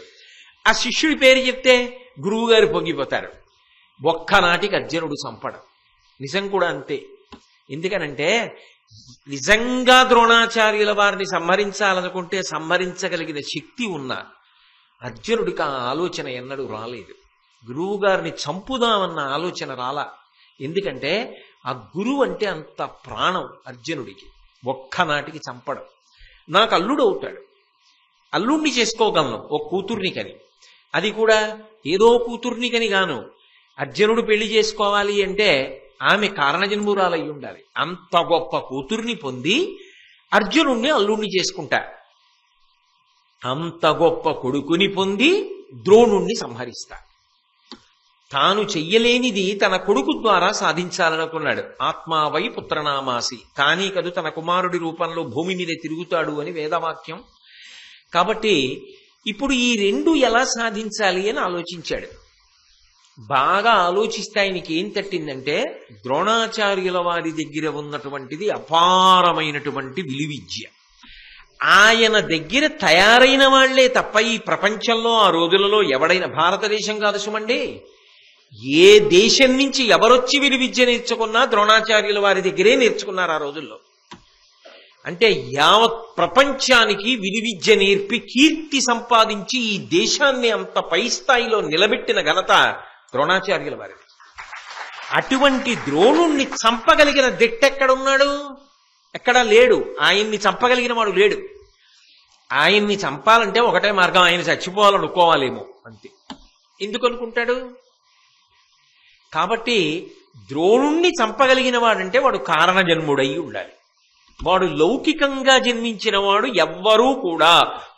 ఆ శిష్యుడి పేరు చెప్తే గురువు గారు పొంగిపోతారు. ఒక్కనాటికి అర్జునుడు చంపడం. నిజం కూడా అంతే. ఎందుకనంటే నిజంగా ద్రోణాచార్యుల వారిని సంహరించాలనుకుంటే సంహరించగలిగిన శక్తి ఉన్న అర్జునుడికి ఆ ఆలోచన ఎన్నడూ రాలేదు. గురువు గారిని చంపుదామన్న ఆలోచన రాలా. ఎందుకంటే ఆ గురువు అంటే అంత ప్రాణం అర్జునుడికి. ఒక్కనాటికి చంపడం. నాకు అల్లుడు అవుతాడు, అల్లుడిని చేసుకోగలను ఓ కూతుర్ని కని. అది కూడా ఏదో కూతుర్ని కని గాను. అర్జునుడు పెళ్లి చేసుకోవాలి అంటే ఆమె కారణజన్మురాలై ఉండాలి. అంత గొప్ప కూతుర్ని పొంది అర్జునుణ్ణి అల్లుణ్ణి చేసుకుంటా. అంత గొప్ప కొడుకుని పొంది ద్రోణుణ్ణి సంహరిస్తా. తాను చెయ్యలేనిది తన కొడుకు ద్వారా సాధించాలనుకున్నాడు. ఆత్మావై పుత్రనామాసి, కానీ కదు తన కుమారుడి రూపంలో భూమి మీద తిరుగుతాడు అని వేదవాక్యం. కాబట్టి ఇప్పుడు ఈ రెండు ఎలా సాధించాలి అని ఆలోచించాడు. బాగా ఆలోచిస్తే ఆయనకి ఏం తట్టిందంటే ద్రోణాచార్యుల వారి దగ్గర ఉన్నటువంటిది అపారమైనటువంటి విలువిద్య. ఆయన దగ్గర తయారైన వాళ్లే తప్ప ఈ ప్రపంచంలో ఆ రోజులలో ఎవడైనా, భారతదేశం కాదు సుమండి, ఏ దేశం నుంచి ఎవరొచ్చి విలువిద్య నేర్చుకున్నా ద్రోణాచార్యుల వారి దగ్గరే నేర్చుకున్నారు ఆ రోజుల్లో. అంటే యావత్ ప్రపంచానికి విలువిద్య నేర్పి కీర్తి సంపాదించి ఈ దేశాన్ని అంత పై స్థాయిలో నిలబెట్టిన ఘనత ద్రోణాచార్యుల వారిది. అటువంటి ద్రోణుణ్ణి చంపగలిగిన దిట్టెక్కడున్నాడు? ఎక్కడా లేడు. ఆయన్ని చంపగలిగిన వాడు లేడు. ఆయన్ని చంపాలంటే ఒకటే మార్గం, ఆయన చచ్చిపోవాలనుకోవాలేమో అంతే. ఎందుకు అనుకుంటాడు? కాబట్టి ద్రోణుణ్ణి చంపగలిగిన వాడంటే వాడు కారణజన్ముడై ఉండాలి. వాడు లౌకికంగా జన్మించిన వాడు ఎవ్వరూ కూడా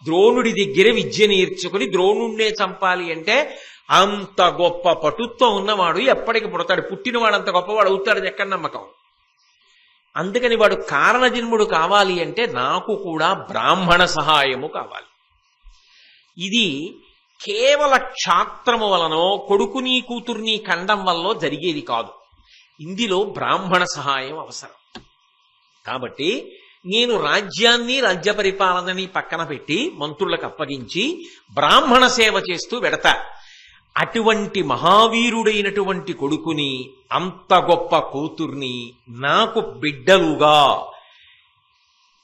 ద్రోణుడి దగ్గర విద్య నేర్చుకుని ద్రోణుణ్ణే చంపాలి అంటే అంత గొప్ప పటుత్వం ఉన్నవాడు ఎప్పటికి పుడతాడు. పుట్టినవాడు అంత గొప్పవాడు అవుతాడని ఎక్కడ నమ్మకం? అందుకని వాడు కారణజన్ముడు కావాలి అంటే నాకు కూడా బ్రాహ్మణ సహాయము కావాలి. ఇది కేవల క్షాత్రము వలనో కొడుకుని కూతుర్ని ఖండం వల్ల జరిగేది కాదు. ఇందులో బ్రాహ్మణ సహాయం అవసరం. కాబట్టి నేను రాజ్యాన్ని రాజ్య పరిపాలనని పక్కన పెట్టి మంత్రులకు అప్పగించి బ్రాహ్మణ సేవ చేస్తూ వెడతా. అటువంటి మహావీరుడైనటువంటి కొడుకుని, అంత గొప్ప కూతుర్ని నాకు బిడ్డలుగా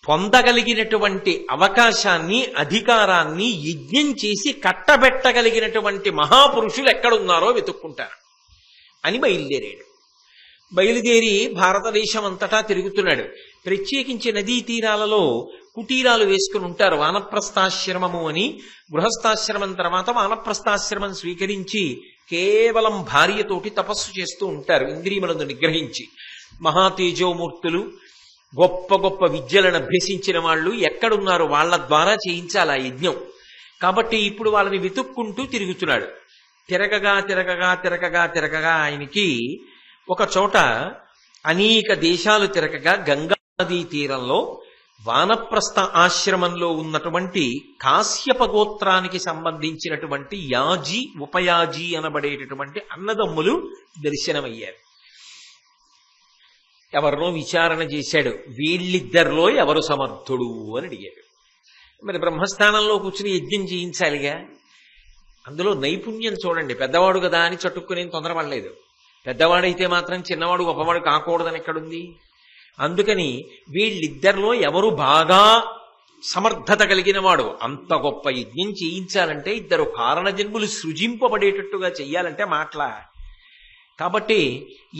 పొందగలిగినటువంటి అవకాశాన్ని, అధికారాన్ని యజ్ఞం చేసి కట్టబెట్టగలిగినటువంటి మహాపురుషులు ఎక్కడున్నారో వెతుక్కుంటారు అని బయలుదేరాడు. బయలుదేరి భారతదేశం అంతటా తిరుగుతున్నాడు. ప్రత్యేకించి నదీ తీరాలలో కుటీరాలు వేసుకుని ఉంటారు. వానప్రస్థాశ్రమము అని. గృహస్థాశ్రమం తర్వాత వానప్రస్థాశ్రమం స్వీకరించి కేవలం భార్యతోటి తపస్సు చేస్తూ ఉంటారు, ఇంద్రియములను నిగ్రహించి. మహాతేజోమూర్తులు, గొప్ప గొప్ప విద్యలను అభ్యసించిన వాళ్ళు ఎక్కడున్నారు? వాళ్ళ ద్వారా చేయించాలి ఆ యజ్ఞం. కాబట్టి ఇప్పుడు వాళ్ళని వెతుక్కుంటూ తిరుగుతున్నాడు. తిరగగా తిరగగా తిరగగా తిరగగా ఆయనకి ఒక చోట అనేక దేశాలు తిరగగా గంగా నదీ తీరంలో వానప్రస్థ ఆశ్రమంలో ఉన్నటువంటి కాశ్యప గోత్రానికి సంబంధించినటువంటి యాజీ, ఉపయాజీ అనబడేటటువంటి అన్నదమ్ములు దర్శనమయ్యారు. ఎవరినో విచారణ చేశాడు. వీళ్ళిద్దరిలో ఎవరు సమర్థుడు అని అడిగాడు. మరి బ్రహ్మస్థానంలో కూర్చుని యజ్ఞం చేయించాలిగా. అందులో నైపుణ్యం చూడండి. పెద్దవాడు కదా అని చట్టుకునేం తొందరపడలేదు. పెద్దవాడైతే మాత్రం చిన్నవాడు గొప్పవాడు కాకూడదని ఎక్కడుంది? అందుకని వీళ్ళిద్దరిలో ఎవరు బాగా సమర్థత కలిగిన వాడు, అంత గొప్ప యజ్ఞం చేయించాలంటే ఇద్దరు కారణజన్ములు సృజింపబడేటట్టుగా చెయ్యాలంటే మాటలా. కాబట్టి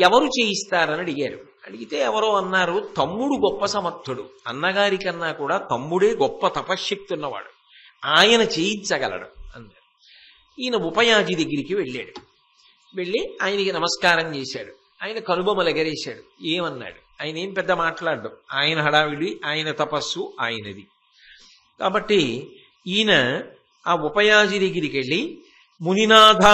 ఎవరు చేయిస్తారని అడిగారు. అడిగితే ఎవరో అన్నారు, తమ్ముడు గొప్ప సమర్థుడు, అన్నగారి కన్నా కూడా తమ్ముడే గొప్ప తపశ్శక్తి ఉన్నవాడు, ఆయన చేయించగలడు అన్నారు. ఈయన ఉపయాజి దగ్గరికి వెళ్ళాడు. వెళ్ళి ఆయనకి నమస్కారం చేశాడు. ఆయన కనుబొమ్మలు ఎగరేశాడు. ఏమన్నాడు? ఆయన ఏం పెద్ద మాట్లాడడం, ఆయన హడావిడి, ఆయన తపస్సు ఆయనది. కాబట్టి ఈయన ఆ ఉపయాజి దగ్గరికి వెళ్ళి, మునినాథ,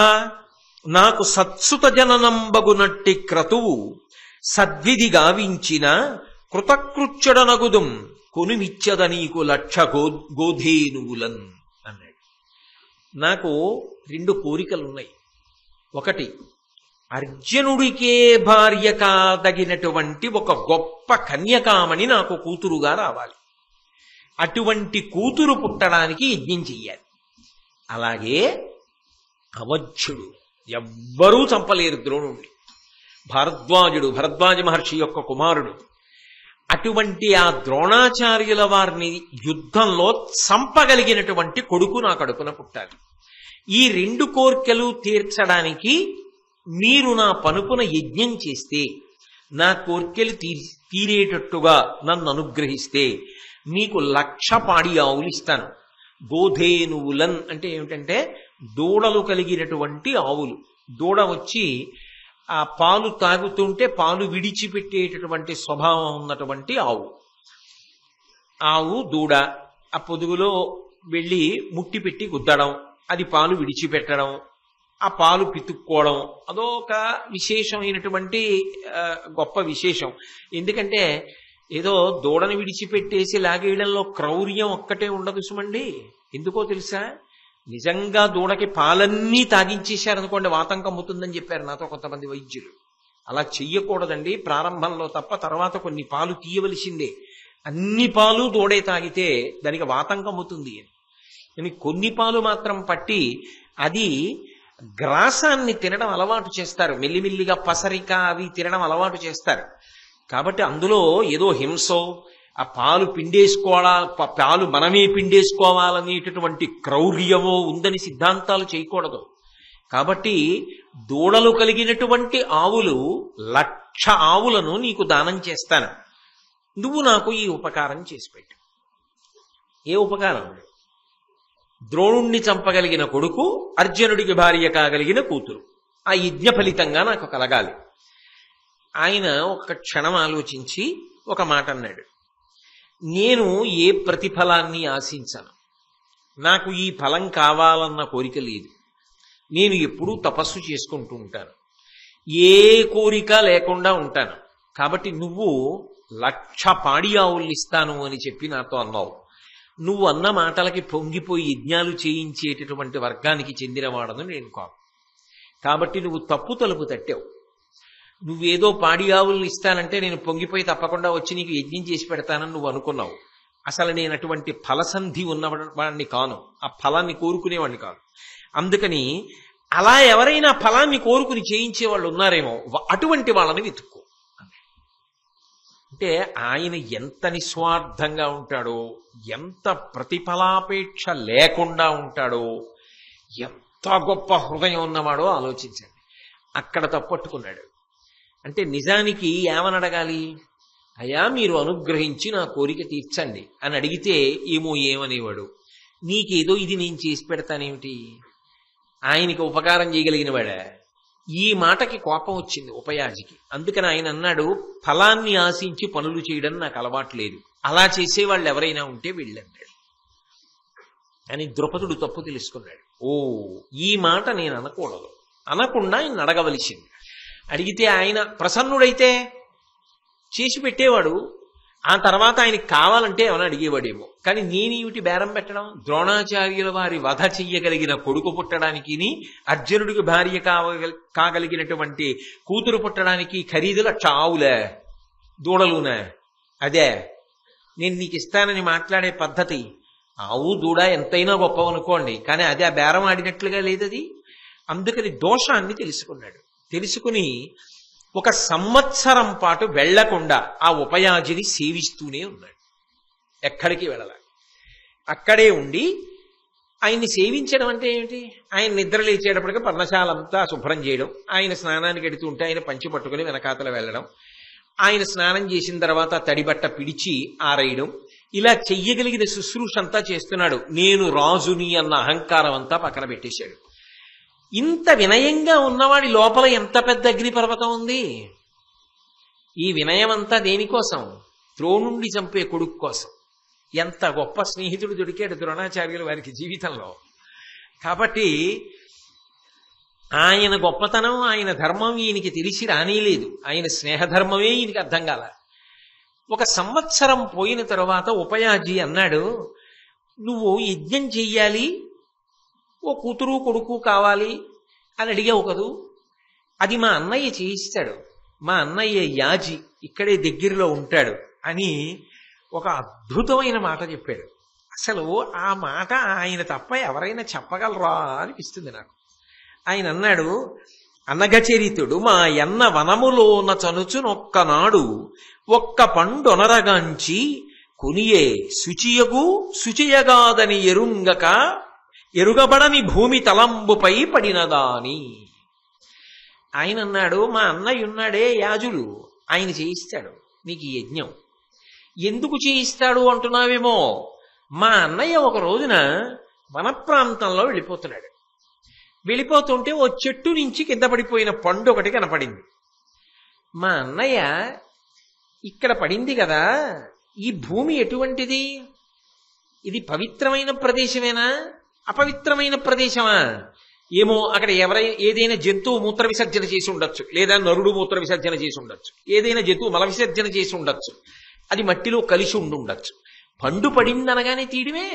నాకు సత్సుత జననంబగునట్టి క్రతువు సద్విధి గావించిన కృతకృత్యుడనగుదుం కొనుమిచ్చద నీకు లక్ష గోధేనువులన్ అన్నాడు. నాకు 2 కోరికలున్నాయి. ఒకటి, అర్జునుడికే భార్య కాదగినటువంటి ఒక గొప్ప కన్యకామణి నాకు కూతురుగా రావాలి. అటువంటి కూతురు పుట్టడానికి యజ్ఞం చెయ్యాలి. అలాగే అవధ్యుడు, ఎవ్వరూ చంపలేరు ద్రోణుణ్ణి, భరద్వాజ మహర్షి యొక్క కుమారుడు. అటువంటి ఆ ద్రోణాచార్యుల వారిని యుద్ధంలో చంపగలిగినటువంటి కొడుకు నా కడుపున పుట్టాలి. ఈ 2 కోర్కెలు తీర్చడానికి మీరు నా పనుపున యజ్ఞం చేస్తే, నా కోర్కెలు తీరేటట్టుగా నన్ను అనుగ్రహిస్తే మీకు 1,00,000 పాడి ఆవులు ఇస్తాను. గోధేనువులన్ అంటే ఏమిటంటే దూడలు కలిగినటువంటి ఆవులు. దూడ వచ్చి ఆ పాలు తాగుతుంటే పాలు విడిచిపెట్టేటటువంటి స్వభావం ఉన్నటువంటి ఆవు దూడ ఆ పొదుగులో వెళ్ళి ముట్టి పెట్టి గుద్దడం, అది పాలు విడిచిపెట్టడం, ఆ పాలు పితుక్కోవడం, అదొక విశేషమైనటువంటి గొప్ప విశేషం. ఎందుకంటే ఏదో దూడని విడిచిపెట్టేసి లాగేయడంలో క్రౌర్యం ఒక్కటే ఉండదు సుమండి. ఎందుకో తెలుసా? నిజంగా దూడకి పాలన్నీ తాగించేశారనుకోండి వాతం కమ్ముతుందని చెప్పారు నాతో కొంతమంది వైద్యులు. అలా చెయ్యకూడదండి ప్రారంభంలో తప్ప, తర్వాత కొన్ని పాలు తీయవలసిందే. అన్ని పాలు దూడే తాగితే దానికి వాతం కమ్ముతుంది అని కొన్ని పాలు మాత్రం పట్టి అది గ్రాసాన్ని తినడం అలవాటు చేస్తారు. మెల్లిమెల్లిగా పసరిక అవి తినడం అలవాటు చేస్తారు. కాబట్టి అందులో ఏదో హింసో, ఆ పాలు పాలు మనమే పిండేసుకోవాలనేటటువంటి క్రౌర్యమో ఉందని సిద్ధాంతాలు చేయకూడదు. కాబట్టి దూడలు కలిగినటువంటి ఆవులు 1,00,000 ఆవులను నీకు దానం చేస్తాను. నువ్వు నాకు ఈ ఉపకారం చేసి పెట్టు. ఏ ఉపకారం? ద్రోణుణ్ణి చంపగలిగిన కొడుకు, అర్జునుడికి భార్య కాగలిగిన కూతురు, ఆ యజ్ఞ ఫలితంగా నాకు కలగాలి. ఆయన ఒక క్షణం ఆలోచించి ఒక మాట అన్నాడు. నేను ఏ ప్రతిఫలాన్ని ఆశించను. నాకు ఈ ఫలం కావాలన్న కోరిక లేదు. నేను ఎప్పుడూ తపస్సు చేసుకుంటూ ఉంటాను. ఏ కోరిక లేకుండా ఉంటాను. కాబట్టి నువ్వు 1,00,000 పాడి ఆవుల్ని ఇస్తాను అని చెప్పి నాతో అన్నావు. నువ్వు అన్న మాటలకి పొంగిపోయి యజ్ఞాలు చేయించేటటువంటి వర్గానికి చెందినవాడను నేను కాదు. కాబట్టి నువ్వు తప్పు తలుపు తట్టావు. నువ్వేదో పాడి ఆవుల్ని ఇస్తానంటే నేను పొంగిపోయి తప్పకుండా వచ్చి నీకు యజ్ఞం చేసి పెడతానని నువ్వు అనుకున్నావు. అసలు నేను అటువంటి ఫలసంధి ఉన్నవాడిని కాను, ఆ ఫలాన్ని కోరుకునేవాడిని కాదు. అందుకని అలా ఎవరైనా ఫలాన్ని కోరుకుని చేయించే వాళ్ళు ఉన్నారేమో అటువంటి వాళ్ళని వెతుక్కో. అంటే ఆయన ఎంత నిస్వార్థంగా ఉంటాడో, ఎంత ప్రతిఫలాపేక్ష లేకుండా ఉంటాడో, ఎంత గొప్ప హృదయం ఉన్నవాడో ఆలోచించండి. అక్కడ తప్పట్టుకున్నాడు. అంటే నిజానికి ఏమని అడగాలి? అయ్యా మీరు అనుగ్రహించి నా కోరిక తీర్చండి అని అడిగితే ఏమనేవాడు? నీకేదో ఇది నేను చేసి పెడతానేమిటి? ఆయనకి ఉపకారం చేయగలిగిన వాడా? ఈ మాటకి కోపం వచ్చింది ఉపయాజికి. అందుకని ఆయన అన్నాడు, ఫలాన్ని ఆశించి పనులు చేయడం నాకు అలవాట్లేదు, అలా చేసేవాళ్ళు ఎవరైనా ఉంటే వెళ్ళన్నాడు. అని ద్రుపదుడు తప్పు తెలుసుకున్నాడు. ఓ, ఈ మాట నేను అనకూడదు, అనకుండా ఆయన అడగవలసింది. అడిగితే ఆయన ప్రసన్నుడైతే చేసి పెట్టేవాడు. ఆ తర్వాత ఆయనకి కావాలంటే ఏమైనా అడిగేవాడేమో. కానీ నేనేమిటి బేరం పెట్టడం? ద్రోణాచార్యుల వారి వధ చెయ్యగలిగిన కొడుకు పుట్టడానికి, అర్జునుడికి భార్య కాగలిగినటువంటి కూతురు పుట్టడానికి ఖరీదు 1,00,000 ఆవులే, దూడలునే? అదే నేను నీకు ఇస్తానని మాట్లాడే పద్ధతి. ఆవు దూడ ఎంతైనా గొప్పవనుకోండి, కానీ అదే ఆ బేరం ఆడినట్లుగా లేదది. అందుకని దోషాన్ని తెలుసుకున్నాడు. తెలుసుకుని 1 సంవత్సరం పాటు వెళ్లకుండా ఆ ఉపయాజిని సేవిస్తూనే ఉన్నాడు. ఎక్కడికి వెళ్ళాలి, అక్కడే ఉండి ఆయన్ని సేవించడం అంటే ఏమిటి? ఆయన నిద్ర లేచేటప్పటికి పర్ణశాలంతా శుభ్రం చేయడం, ఆయన స్నానానికి ఎడుతుంటే ఆయన పంచి పట్టుకుని వెనకాతల వెళ్ళడం, ఆయన స్నానం చేసిన తర్వాత తడిబట్ట పిడిచి ఆరేయడం, ఇలా చెయ్యగలిగిన శుశ్రూష అంతా చేస్తున్నాడు. నేను రాజుని అన్న అహంకారం అంతా పక్కన పెట్టేశాడు. ఇంత వినయంగా ఉన్నవాడి లోపల ఎంత పెద్ద అగ్నిపర్వతం ఉంది. ఈ వినయం అంతా దేనికోసం? ద్రోణుండి చంపే కొడుకు కోసం. ఎంత గొప్ప స్నేహితుడు దొరికాడు ద్రోణాచార్యులు వారికి జీవితంలో. కాబట్టి ఆయన గొప్పతనం, ఆయన ధర్మం ఈయనకి తెలిసి రానేలేదు. ఆయన స్నేహధర్మమే ఈయనకి అర్థం కాల. 1 సంవత్సరం పోయిన తరువాత ఉపయాజీ అన్నాడు, నువ్వు యజ్ఞం చెయ్యాలి, ఓ కూతురు కొడుకు కావాలి అని అడిగావు కదూ, అది మా అన్నయ్య చేయిస్తాడు, మా అన్నయ్య యాజి ఇక్కడే దగ్గరలో ఉంటాడు అని ఒక అద్భుతమైన మాట చెప్పాడు. అసలు ఆ మాట ఆయన తప్ప ఎవరైనా చెప్పగలరా అనిపిస్తుంది నాకు. ఆయన అన్నాడు, అనగచరితుడు మా ఎన్న వనములోన చనుచునొక్కనాడు ఒక్క పండొనరగాంచి కొనియే శుచియగు శుచియగాదని ఎరుగబడని భూమి తలంబుపై పడినదాని. ఆయన అన్నాడు, మా అన్నయ్య ఉన్నాడే యాజులు, ఆయన చేయిస్తాడు నీకు ఈ యజ్ఞం. ఎందుకు చేయిస్తాడు అంటున్నావేమో, మా అన్నయ్య ఒక రోజున వన ప్రాంతంలో వెళ్ళిపోతున్నాడు. వెళ్ళిపోతుంటే ఓ చెట్టు నుంచి కింద పడిపోయిన పండు ఒకటి కనపడింది. మా అన్నయ్య ఇక్కడ పడింది కదా, ఈ భూమి ఎటువంటిది? ఇది పవిత్రమైన ప్రదేశమేనా అపవిత్రమైన ప్రదేశమా? ఏమో, అక్కడ ఏదైనా జంతువు మూత్ర విసర్జన చేసి ఉండొచ్చు, లేదా నరుడు మూత్ర విసర్జన చేసి ఉండొచ్చు, ఏదైనా జంతువు మల విసర్జన చేసి ఉండొచ్చు, అది మట్టిలో కలిసి ఉండొచ్చు. పండు పడిందనగానే తీయడమే.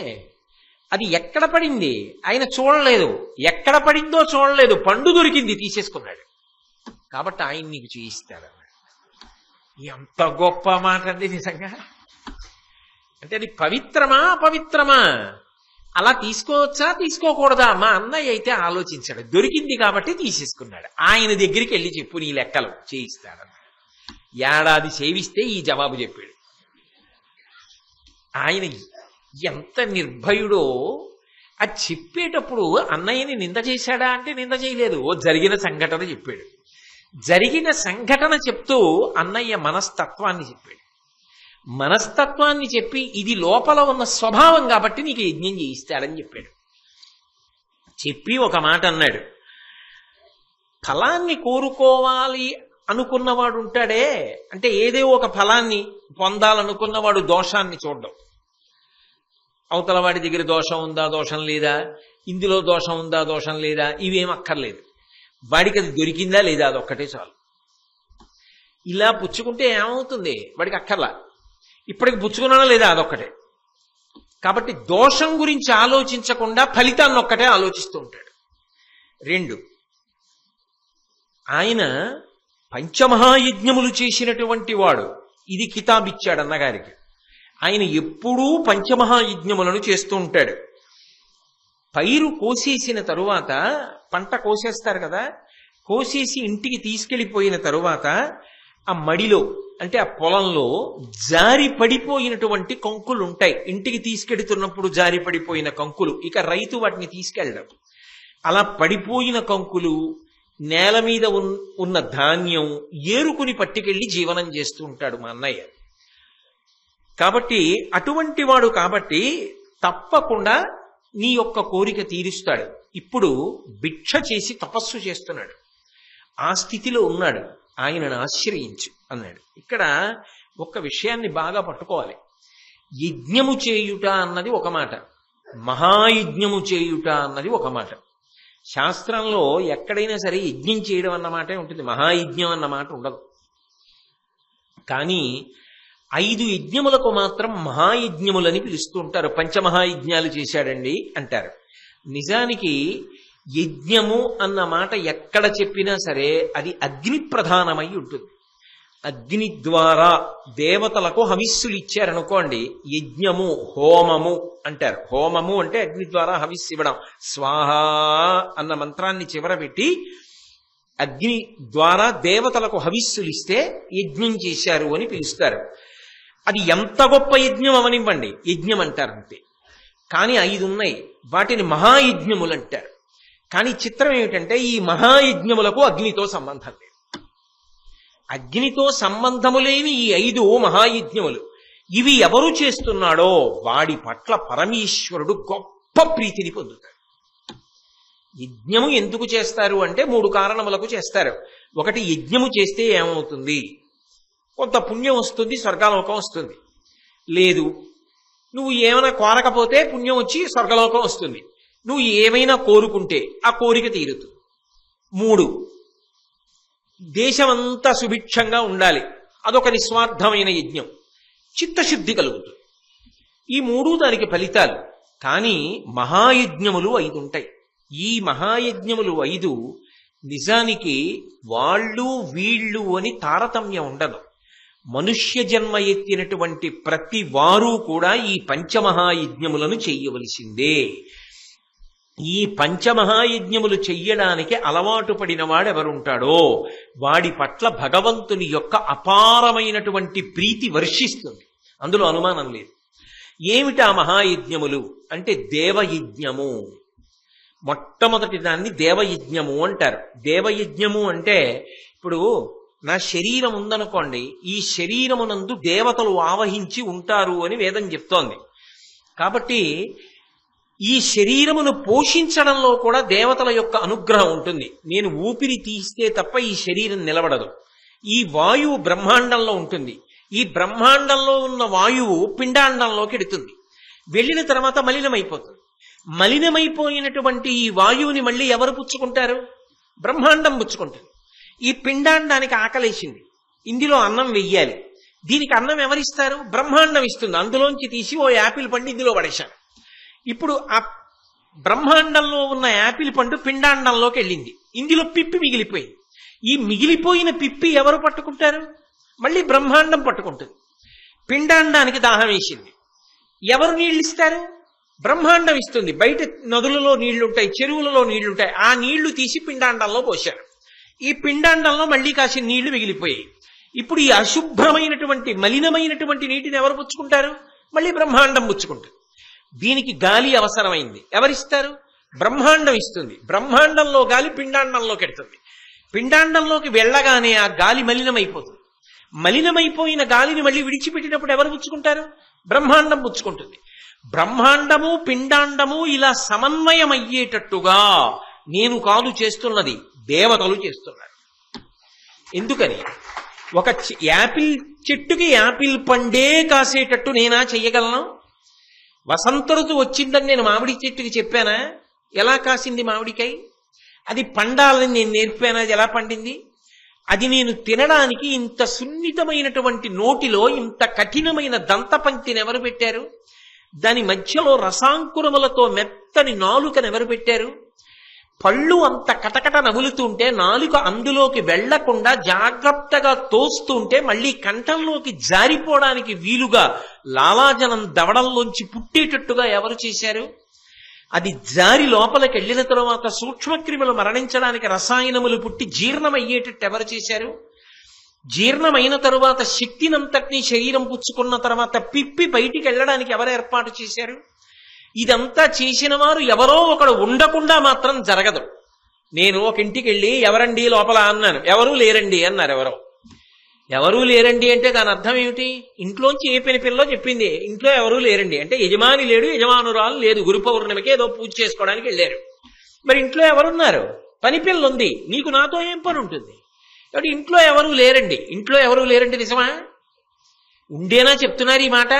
అది ఎక్కడ పడింది ఆయన చూడలేదు, ఎక్కడ పడిందో చూడలేదు, పండు దొరికింది తీసేసుకున్నాడు. కాబట్టి ఆయన నీకు చేయిస్తాడు. ఎంత గొప్ప మాట అండి నిజంగా. అంటే అది పవిత్రమా అపవిత్రమా, అలా తీసుకోవచ్చా తీసుకోకూడదా? మా అన్నయ్య అయితే ఆలోచించాడు, దొరికింది కాబట్టి తీసేసుకున్నాడు. ఆయన దగ్గరికి వెళ్ళి చెప్పు నీ లెక్కలు చేయిస్తాడన్నాడు. ఏడాది సేవిస్తే ఈ జవాబు చెప్పాడు. ఆయన ఎంత నిర్భయుడో. అది చెప్పేటప్పుడు అన్నయ్యని నింద చేశాడా అంటే నింద చేయలేదు, ఓ జరిగిన సంఘటన చెప్పాడు. జరిగిన సంఘటన చెప్తూ అన్నయ్య మనస్తత్వాన్ని చెప్పాడు. మనస్తత్వాన్ని చెప్పి ఇది లోపల ఉన్న స్వభావం కాబట్టి నీకు యజ్ఞం చేయిస్తాడని చెప్పాడు. చెప్పి ఒక మాట అన్నాడు, ఫలాన్ని కోరుకోవాలి అనుకున్నవాడు ఉంటాడే, అంటే ఏదో ఒక ఫలాన్ని పొందాలనుకున్నవాడు దోషాన్ని చూడడం. అవతల వాడి దగ్గర దోషం ఉందా దోషం లేదా, ఇందులో దోషం ఉందా దోషం లేదా, ఇవేం అక్కర్లేదు. వాడికి అది దొరికిందా లేదా అదొక్కటే చాలు. ఇలా పుచ్చుకుంటే ఏమవుతుంది, వాడికి అక్కర్లా, ఇప్పటికి పుచ్చుకున్నానా లేదా అదొక్కటే. కాబట్టి దోషం గురించి ఆలోచించకుండా ఫలితాన్ని ఒక్కటే ఆలోచిస్తూ ఉంటాడు. 2, ఆయన పంచమహాయజ్ఞములు చేసినటువంటి వాడు. ఇది కితాబిచ్చాడు అన్నగారికి. ఆయన ఎప్పుడూ పంచమహాయజ్ఞములను చేస్తూ ఉంటాడు. పైరు కోసేసిన తరువాత, పంట కోసేస్తారు కదా, కోసేసి ఇంటికి తీసుకెళ్ళిపోయిన తరువాత ఆ మడిలో అంటే ఆ పొలంలో జారి పడిపోయినటువంటి కంకులు ఉంటాయి. ఇంటికి తీసుకెడుతున్నప్పుడు జారి పడిపోయిన కంకులు, ఇక రైతు వాటిని తీసుకెళ్ళడం. అలా పడిపోయిన కంకులు, నేల మీద ఉన్న ధాన్యం ఏరుకుని పట్టుకెళ్ళి జీవనం చేస్తూ ఉంటాడు మా అన్నయ్య. కాబట్టి అటువంటి వాడు కాబట్టి తప్పకుండా నీ యొక్క కోరిక తీరుస్తాడు. ఇప్పుడు భిక్ష చేసి తపస్సు చేస్తున్నాడు, ఆ స్థితిలో ఉన్నాడు, ఆయనను ఆశ్రయించు అన్నాడు. ఇక్కడ ఒక విషయాన్ని బాగా పట్టుకోవాలి. యజ్ఞము చేయుట అన్నది ఒక మాట, మహాయజ్ఞము చేయుట అన్నది ఒక మాట. శాస్త్రంలో ఎక్కడైనా సరే యజ్ఞం చేయడం అన్న మాటే ఉంటుంది, మహాయజ్ఞం అన్న మాట ఉండదు. కానీ 5 యజ్ఞములకు మాత్రం మహాయజ్ఞములని పిలుస్తూ ఉంటారు. పంచమహాయజ్ఞాలు చేశాడండి అంటారు. నిజానికి యజ్ఞము అన్న మాట ఎక్కడ చెప్పినా సరే అది అగ్ని ప్రధానమై ఉంటుంది. అగ్ని ద్వారా దేవతలకు హవిస్సులు ఇచ్చారనుకోండి, యజ్ఞము హోమము అంటారు. హోమము అంటే అగ్ని ద్వారా హవిస్సు ఇవ్వడం. స్వాహ అన్న మంత్రాన్ని చివర పెట్టి అగ్ని ద్వారా దేవతలకు హవిస్సులు ఇస్తే యజ్ఞం చేశారు అని పిలుస్తారు. అది ఎంత గొప్ప యజ్ఞం అవనివ్వండి, యజ్ఞం అంటారు అంతే. కానీ 5 ఉన్నాయి, వాటిని మహాయజ్ఞములు అంటారు. కానీ చిత్రం ఏమిటంటే ఈ మహాయజ్ఞములకు అగ్నితో సంబంధం లేదు. అగ్నితో సంబంధము లేని ఈ 5 మహాయజ్ఞములు ఇవి ఎవరు చేస్తున్నాడో వాడి పట్ల పరమేశ్వరుడు గొప్ప ప్రీతిని పొందుతాడు. యజ్ఞము ఎందుకు చేస్తారు అంటే 3 కారణములకు చేస్తారు. ఒకటి, యజ్ఞము చేస్తే ఏమవుతుంది? కొంత పుణ్యం వస్తుంది, స్వర్గలోకం వస్తుంది. లేదు, నువ్వు ఏమైనా కోరకపోతే పుణ్యం వచ్చి స్వర్గలోకం వస్తుంది. నువ్వు ఏమైనా కోరుకుంటే ఆ కోరిక తీరుతుంది. 3, దేశమంతా సుభిక్షంగా ఉండాలి. అదొక నిస్వార్థమైన యజ్ఞం. చిత్తశుద్ధి కలుగుతుంది. ఈ 3 దానికి ఫలితాలు. కానీ మహాయజ్ఞములు 5 ఉంటాయి. ఈ మహాయజ్ఞములు 5 నిజానికి వాళ్ళు వీళ్ళు అని తారతమ్యం ఉండదు. మనుష్య జన్మ ఎత్తినటువంటి ప్రతి వారు కూడా ఈ పంచమహాయజ్ఞములను చెయ్యవలసిందే. ఈ పంచమహాయజ్ఞములు చెయ్యడానికి అలవాటు పడిన వాడెవరుంటాడో వాడి పట్ల భగవంతుని యొక్క అపారమైనటువంటి ప్రీతి వర్షిస్తుంది. అందులో అనుమానం లేదు. ఏమిటా మహాయజ్ఞములు అంటే దేవయజ్ఞము. మొట్టమొదటి దాన్ని దేవయజ్ఞము అంటారు. దేవయజ్ఞము అంటే ఇప్పుడు నా శరీరం ఉందనుకోండి, ఈ శరీరమునందు దేవతలు ఆవహించి ఉంటారు అని వేదం చెప్తోంది. కాబట్టి ఈ శరీరమును పోషించడంలో కూడా దేవతల యొక్క అనుగ్రహం ఉంటుంది. నేను ఊపిరి తీస్తే తప్ప ఈ శరీరం నిలబడదు. ఈ వాయువు బ్రహ్మాండంలో ఉంటుంది. ఈ బ్రహ్మాండంలో ఉన్న వాయువు పిండాండంలోకి ఎడుతుంది. వెళ్ళిన తర్వాత మలినమైపోతుంది. మలినమైపోయినటువంటి ఈ వాయువుని మళ్ళీ ఎవరు పుచ్చుకుంటారు? బ్రహ్మాండం పుచ్చుకుంటుంది. ఈ పిండాండానికి ఆకలేసింది, ఇందులో అన్నం వెయ్యాలి. దీనికి అన్నం ఎవరిస్తారు? బ్రహ్మాండం ఇస్తుంది. అందులోంచి తీసి ఓ యాపిల్ పండు ఇందులో పడేశాను. ఇప్పుడు ఆ బ్రహ్మాండంలో ఉన్న యాపిల్ పండు పిండాండంలోకి వెళ్ళింది. ఇందులో పిప్పి మిగిలిపోయింది. ఈ మిగిలిపోయిన పిప్పి ఎవరు పట్టుకుంటారు? మళ్ళీ బ్రహ్మాండం పట్టుకుంటుంది. పిండాండానికి దాహం వేసింది, ఎవరు నీళ్ళు ఇస్తారు? బ్రహ్మాండం ఇస్తుంది. బయట నదులలో నీళ్లుంటాయి, చెరువులలో నీళ్లుంటాయి. ఆ నీళ్లు తీసి పిండాండంలో పోశారు. ఈ పిండాండంలో మళ్ళీ కాసిన నీళ్లు మిగిలిపోయాయి. ఇప్పుడు ఈ అశుభ్రమైనటువంటి మలినమైనటువంటి నీటిని ఎవరు పుచ్చుకుంటారు? మళ్ళీ బ్రహ్మాండం పుచ్చుకుంటుంది. దీనికి గాలి అవసరమైంది, ఎవరిస్తారు? బ్రహ్మాండం ఇస్తుంది. బ్రహ్మాండంలో గాలి పిండాండంలోకి వెడుతుంది. పిండాండంలోకి వెళ్ళగానే ఆ గాలి మలినమైపోతుంది. మలినమైపోయిన గాలిని మళ్ళీ విడిచిపెట్టినప్పుడు ఎవరు పుచ్చుకుంటారు? బ్రహ్మాండం పుచ్చుకుంటుంది. బ్రహ్మాండము పిండాండము ఇలా సమన్వయం అయ్యేటట్టుగా నేను కాదు చేస్తున్నది, దేవతలు చేస్తున్నారు. ఎందుకని? ఒక యాపిల్ చెట్టుకి యాపిల్ పండే కాసేటట్టు నేనా చెయ్యగలను? వసంత ఋతువు వచ్చిందని నేను మామిడి చెట్టుకి చెప్పానా ఎలా కాసింది మామిడికాయ? అది పండాలని నేను నేర్పానా అది ఎలా పండింది? అది నేను తినడానికి ఇంత సున్నితమైనటువంటి నోటిలో ఇంత కఠినమైన దంతపంక్తిని ఎవరు పెట్టారు? దాని మధ్యలో రసాంకురములతో మెత్తని నాలుకను ఎవరు పెట్టారు? పళ్ళు అంత కటకట నములుతుంటే నాలుక అందులోకి వెళ్లకుండా జాగ్రత్తగా తోస్తుంటే మళ్ళీ కంఠంలోకి జారిపోవడానికి వీలుగా లాలాజలం దవడంలోంచి పుట్టేటట్టుగా ఎవరు చేశారు? అది జారి లోపలికి వెళ్ళిన తరువాత సూక్ష్మక్రిములు మరణించడానికి రసాయనములు పుట్టి జీర్ణమయ్యేటట్టు ఎవరు చేశారు? జీర్ణమైన తరువాత శక్తినంతటినీ శరీరం పుచ్చుకున్న తర్వాత పిప్పి బయటికి వెళ్ళడానికి ఎవరు ఏర్పాటు చేశారు? ఇదంతా చేసిన వారు ఎవరో ఒకడు ఉండకుండా మాత్రం జరగదు. నేను ఒక ఇంటికి వెళ్ళి ఎవరండి లోపల అన్నాను, ఎవరూ లేరండి అన్నారు. ఎవరూ లేరండి అంటే దాని అర్థం ఏమిటి? ఇంట్లోంచి ఏ పని పిల్లో చెప్పింది, ఇంట్లో ఎవరూ లేరండి అంటే యజమాని లేడు, యజమానురాలు లేదు, గురు పౌర్ణమికి ఏదో పూజ చేసుకోవడానికి వెళ్ళారు. మరి ఇంట్లో ఎవరున్నారు? పని పిల్ల ఉంది, నీకు నాతో ఏం పని ఉంటుంది? కాబట్టి ఇంట్లో ఎవరూ లేరండి. ఇంట్లో ఎవరూ లేరండి నిజమా? ఉండేనా చెప్తున్నారు ఈ మాట?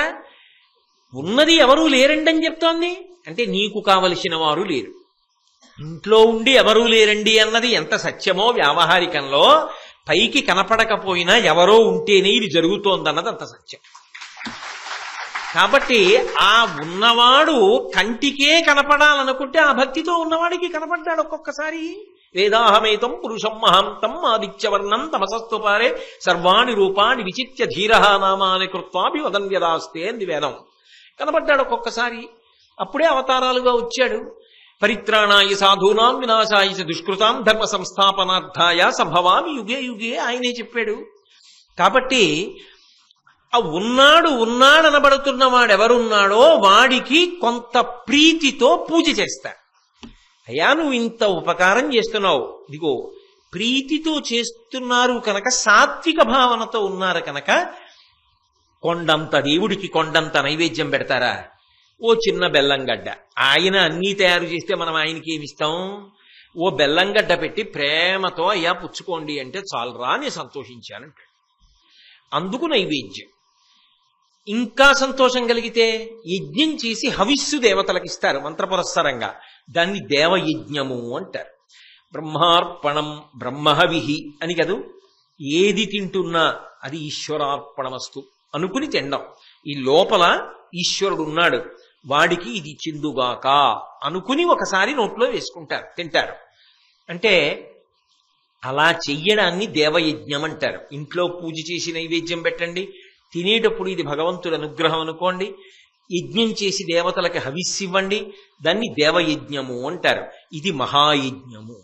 ఉన్నది ఎవరూ లేరండి అని చెప్తోంది అంటే నీకు కావలసిన వారు లేరు. ఇంట్లో ఉండి ఎవరూ లేరండి అన్నది ఎంత సత్యమో వ్యావహారికంలో, పైకి కనపడకపోయినా ఎవరో ఉంటేనే ఇది జరుగుతోందన్నది అంత సత్యం. కాబట్టి ఆ ఉన్నవాడు కంటికే కనపడాలనుకుంటే ఆ భక్తితో ఉన్నవాడికి కనపడ్డాడు ఒక్కొక్కసారి. వేదాహమేతం పురుషం మహాంతం ఆదిత్యవర్ణం తమసస్తు పారే సర్వాణి రూపాన్ని విచిత్య ధీర నామాని కృత్వాభి వదన్యదాస్తే అంది వేదం. కనపడ్డాడు ఒక్కొక్కసారి. అప్పుడే అవతారాలుగా వచ్చాడు. పరిత్రాణాయ సాధూనాం వినాశాయ దుష్కృతాం ధర్మ సంస్థాపనార్థాయ సంభవామి యుగే యుగే ఆయనే చెప్పాడు. కాబట్టి ఆ ఉన్నాడనబడుతున్న వాడెవరున్నాడో వాడికి కొంత ప్రీతితో పూజ చేస్తాడు. అయ్యా నువ్వు ఇంత ఉపకారం చేస్తున్నావు, ఇదిగో ప్రీతితో చేస్తున్నారు కనుక, సాత్విక భావనతో ఉన్నారు కనుక, కొండంత దేవుడికి కొండంత నైవేద్యం పెడతారా? ఓ చిన్న బెల్లంగడ్డ, ఆయన అన్నీ తయారు చేస్తే మనం ఆయనకి ఏమిస్తాం? ఓ బెల్లంగడ్డ పెట్టి ప్రేమతో అయ్యా పుచ్చుకోండి అంటే చాలరా నేను సంతోషించానంటాడు. అందుకు నైవేద్యం. ఇంకా సంతోషం కలిగితే యజ్ఞం చేసి హవిస్సు దేవతలకు ఇస్తారు మంత్రపురస్సరంగా. దాన్ని దేవయజ్ఞము అంటారు. బ్రహ్మార్పణం బ్రహ్మహవిహి అని కదూ. ఏది తింటున్నా అది ఈశ్వరార్పణమస్తు అనుకుని తినడం. ఈ లోపల ఈశ్వరుడు ఉన్నాడు, వాడికి ఇది చిందుగాక అనుకుని ఒకసారి నోట్లో వేసుకుంటారు, తింటారు. అంటే అలా చెయ్యడాన్ని దేవయజ్ఞం అంటారు. ఇంట్లో పూజ చేసి నైవేద్యం పెట్టండి, తినేటప్పుడు ఇది భగవంతుడి అనుగ్రహం అనుకోండి, యజ్ఞం చేసి దేవతలకి హవిస్సివ్వండి, దాన్ని దేవయజ్ఞము అంటారు. ఇది మహాయజ్ఞము.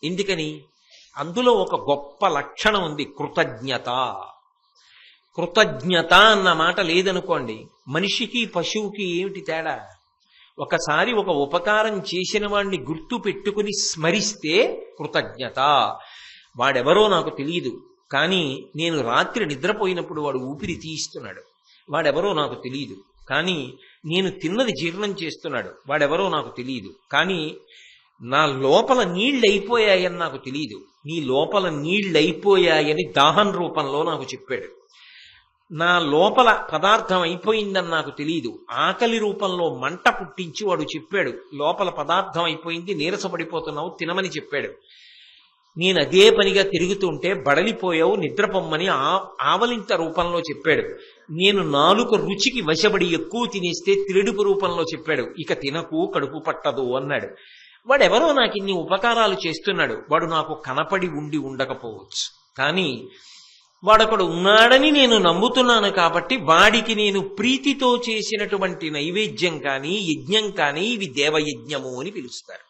ఎందుకని? అందులో ఒక గొప్ప లక్షణం ఉంది, కృతజ్ఞత. కృతజ్ఞత అన్న మాట లేదనుకోండి, మనిషికి పశువుకి ఏమిటి తేడా? ఒకసారి ఒక ఉపకారం చేసిన వాడిని గుర్తు పెట్టుకుని స్మరిస్తే కృతజ్ఞత. వాడెవరో నాకు తెలియదు, కానీ నేను రాత్రి నిద్రపోయినప్పుడు వాడు ఊపిరి తీయిస్తున్నాడు. వాడెవరో నాకు తెలియదు, కానీ నేను తిన్నది జీర్ణం చేస్తున్నాడు. వాడెవరో నాకు తెలియదు, కానీ నా లోపల నీళ్ళైపోయాయని నాకు తెలియదు. నీ లోపల నీళ్ళైపోయాయని దాహం రూపంలో నాకు చెప్పాడు. నా లోపల పదార్థం అయిపోయిందని నాకు తెలియదు, ఆకలి రూపంలో మంట పుట్టించి వాడు చెప్పాడు, లోపల పదార్థం అయిపోయింది, నీరసపడిపోతున్నావు, తినమని చెప్పాడు. నేను అదే పనిగా తిరుగుతుంటే బడలిపోయావు, నిద్రపొమ్మని ఆవలింత రూపంలో చెప్పాడు. నేను నాలుక రుచికి వశపడి ఎక్కువ తినేస్తే తిరుడుపు రూపంలో చెప్పాడు, ఇక తినకు కడుపు పట్టదు అన్నాడు. వాడెవరో నాకు ఇన్ని ఉపకారాలు చేస్తున్నాడు. వాడు నాకు కనపడి ఉండి ఉండకపోవచ్చు, కానీ వాడొకడు ఉన్నాడని నేను నమ్ముతున్నాను కాబట్టి వాడికి నేను ప్రీతితో చేసినటువంటి నైవేద్యం కానీ యజ్ఞం కానీ ఇవి దేవయజ్ఞము అని పిలుస్తారు.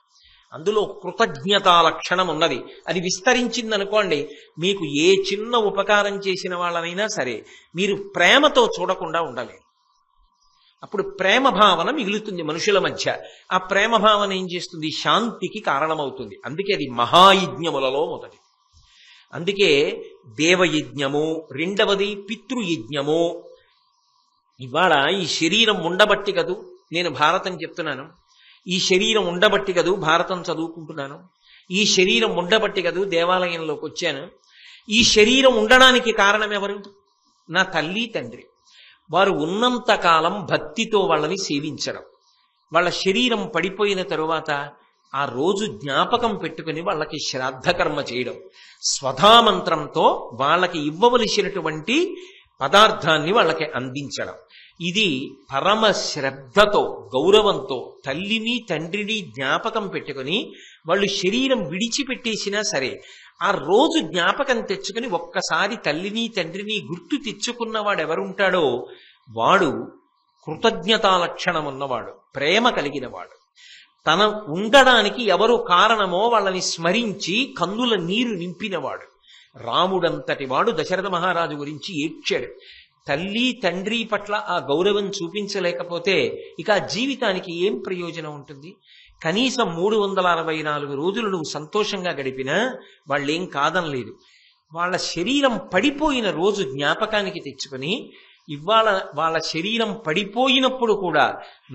అందులో కృతజ్ఞతా లక్షణం ఉన్నది. అది విస్తరించిందనుకోండి, మీకు ఏ చిన్న ఉపకారం చేసిన వాళ్ళనైనా సరే మీరు ప్రేమతో చూడకుండా ఉండలేరు. అప్పుడు ప్రేమ భావన మిగులుతుంది మనుషుల మధ్య. ఆ ప్రేమ భావన ఏం చేస్తుంది? శాంతికి కారణమవుతుంది. అందుకే అది మహాయజ్ఞములలో మొదటి. అందుకే దేవయజ్ఞము. రెండవది పితృయజ్ఞము. ఇవాళ ఈ శరీరం ఉండబట్టి కదూ నేను భారతం చెప్తున్నాను, ఈ శరీరం ఉండబట్టి కదూ భారతం చదువుకుంటున్నాను, ఈ శరీరం ఉండబట్టి కదూ దేవాలయంలోకి వచ్చాను. ఈ శరీరం ఉండడానికి కారణం ఎవరు? నా తల్లి తండ్రి. వారు ఉన్నంతకాలం భక్తితో వాళ్ళని సేవించడం, వాళ్ళ శరీరం పడిపోయిన తరువాత ఆ రోజు జ్ఞాపకం పెట్టుకుని వాళ్ళకి శ్రాద్ధకర్మ చేయడం, స్వధామంత్రంతో వాళ్ళకి ఇవ్వవలసినటువంటి పదార్థాన్ని వాళ్ళకి అందించడం. ఇది పరమ శ్రద్ధతో గౌరవంతో తల్లిని తండ్రిని జ్ఞాపకం పెట్టుకుని వాళ్ళు శరీరం విడిచిపెట్టేసినా సరే ఆ రోజు జ్ఞాపకం తెచ్చుకుని ఒక్కసారి తల్లిని తండ్రిని గుర్తు తెచ్చుకున్న వాడు ఎవరుంటాడో వాడు కృతజ్ఞతా లక్షణం ఉన్నవాడు, ప్రేమ కలిగినవాడు. తన ఉండడానికి ఎవరు కారణమో వాళ్ళని స్మరించి కన్నుల నీరు నింపినవాడు. రాముడంతటి వాడు దశరథ మహారాజు గురించి ఏడ్చాడు. తల్లి తండ్రి పట్ల ఆ గౌరవం చూపించలేకపోతే ఇక ఆ జీవితానికి ఏం ప్రయోజనం ఉంటుంది? కనీసం 364 రోజులు నువ్వు సంతోషంగా గడిపినా వాళ్ళేం కాదనలేదు. వాళ్ళ శరీరం పడిపోయిన రోజు జ్ఞాపకానికి తెచ్చుకొని ఇవాళ వాళ్ళ శరీరం పడిపోయినప్పుడు కూడా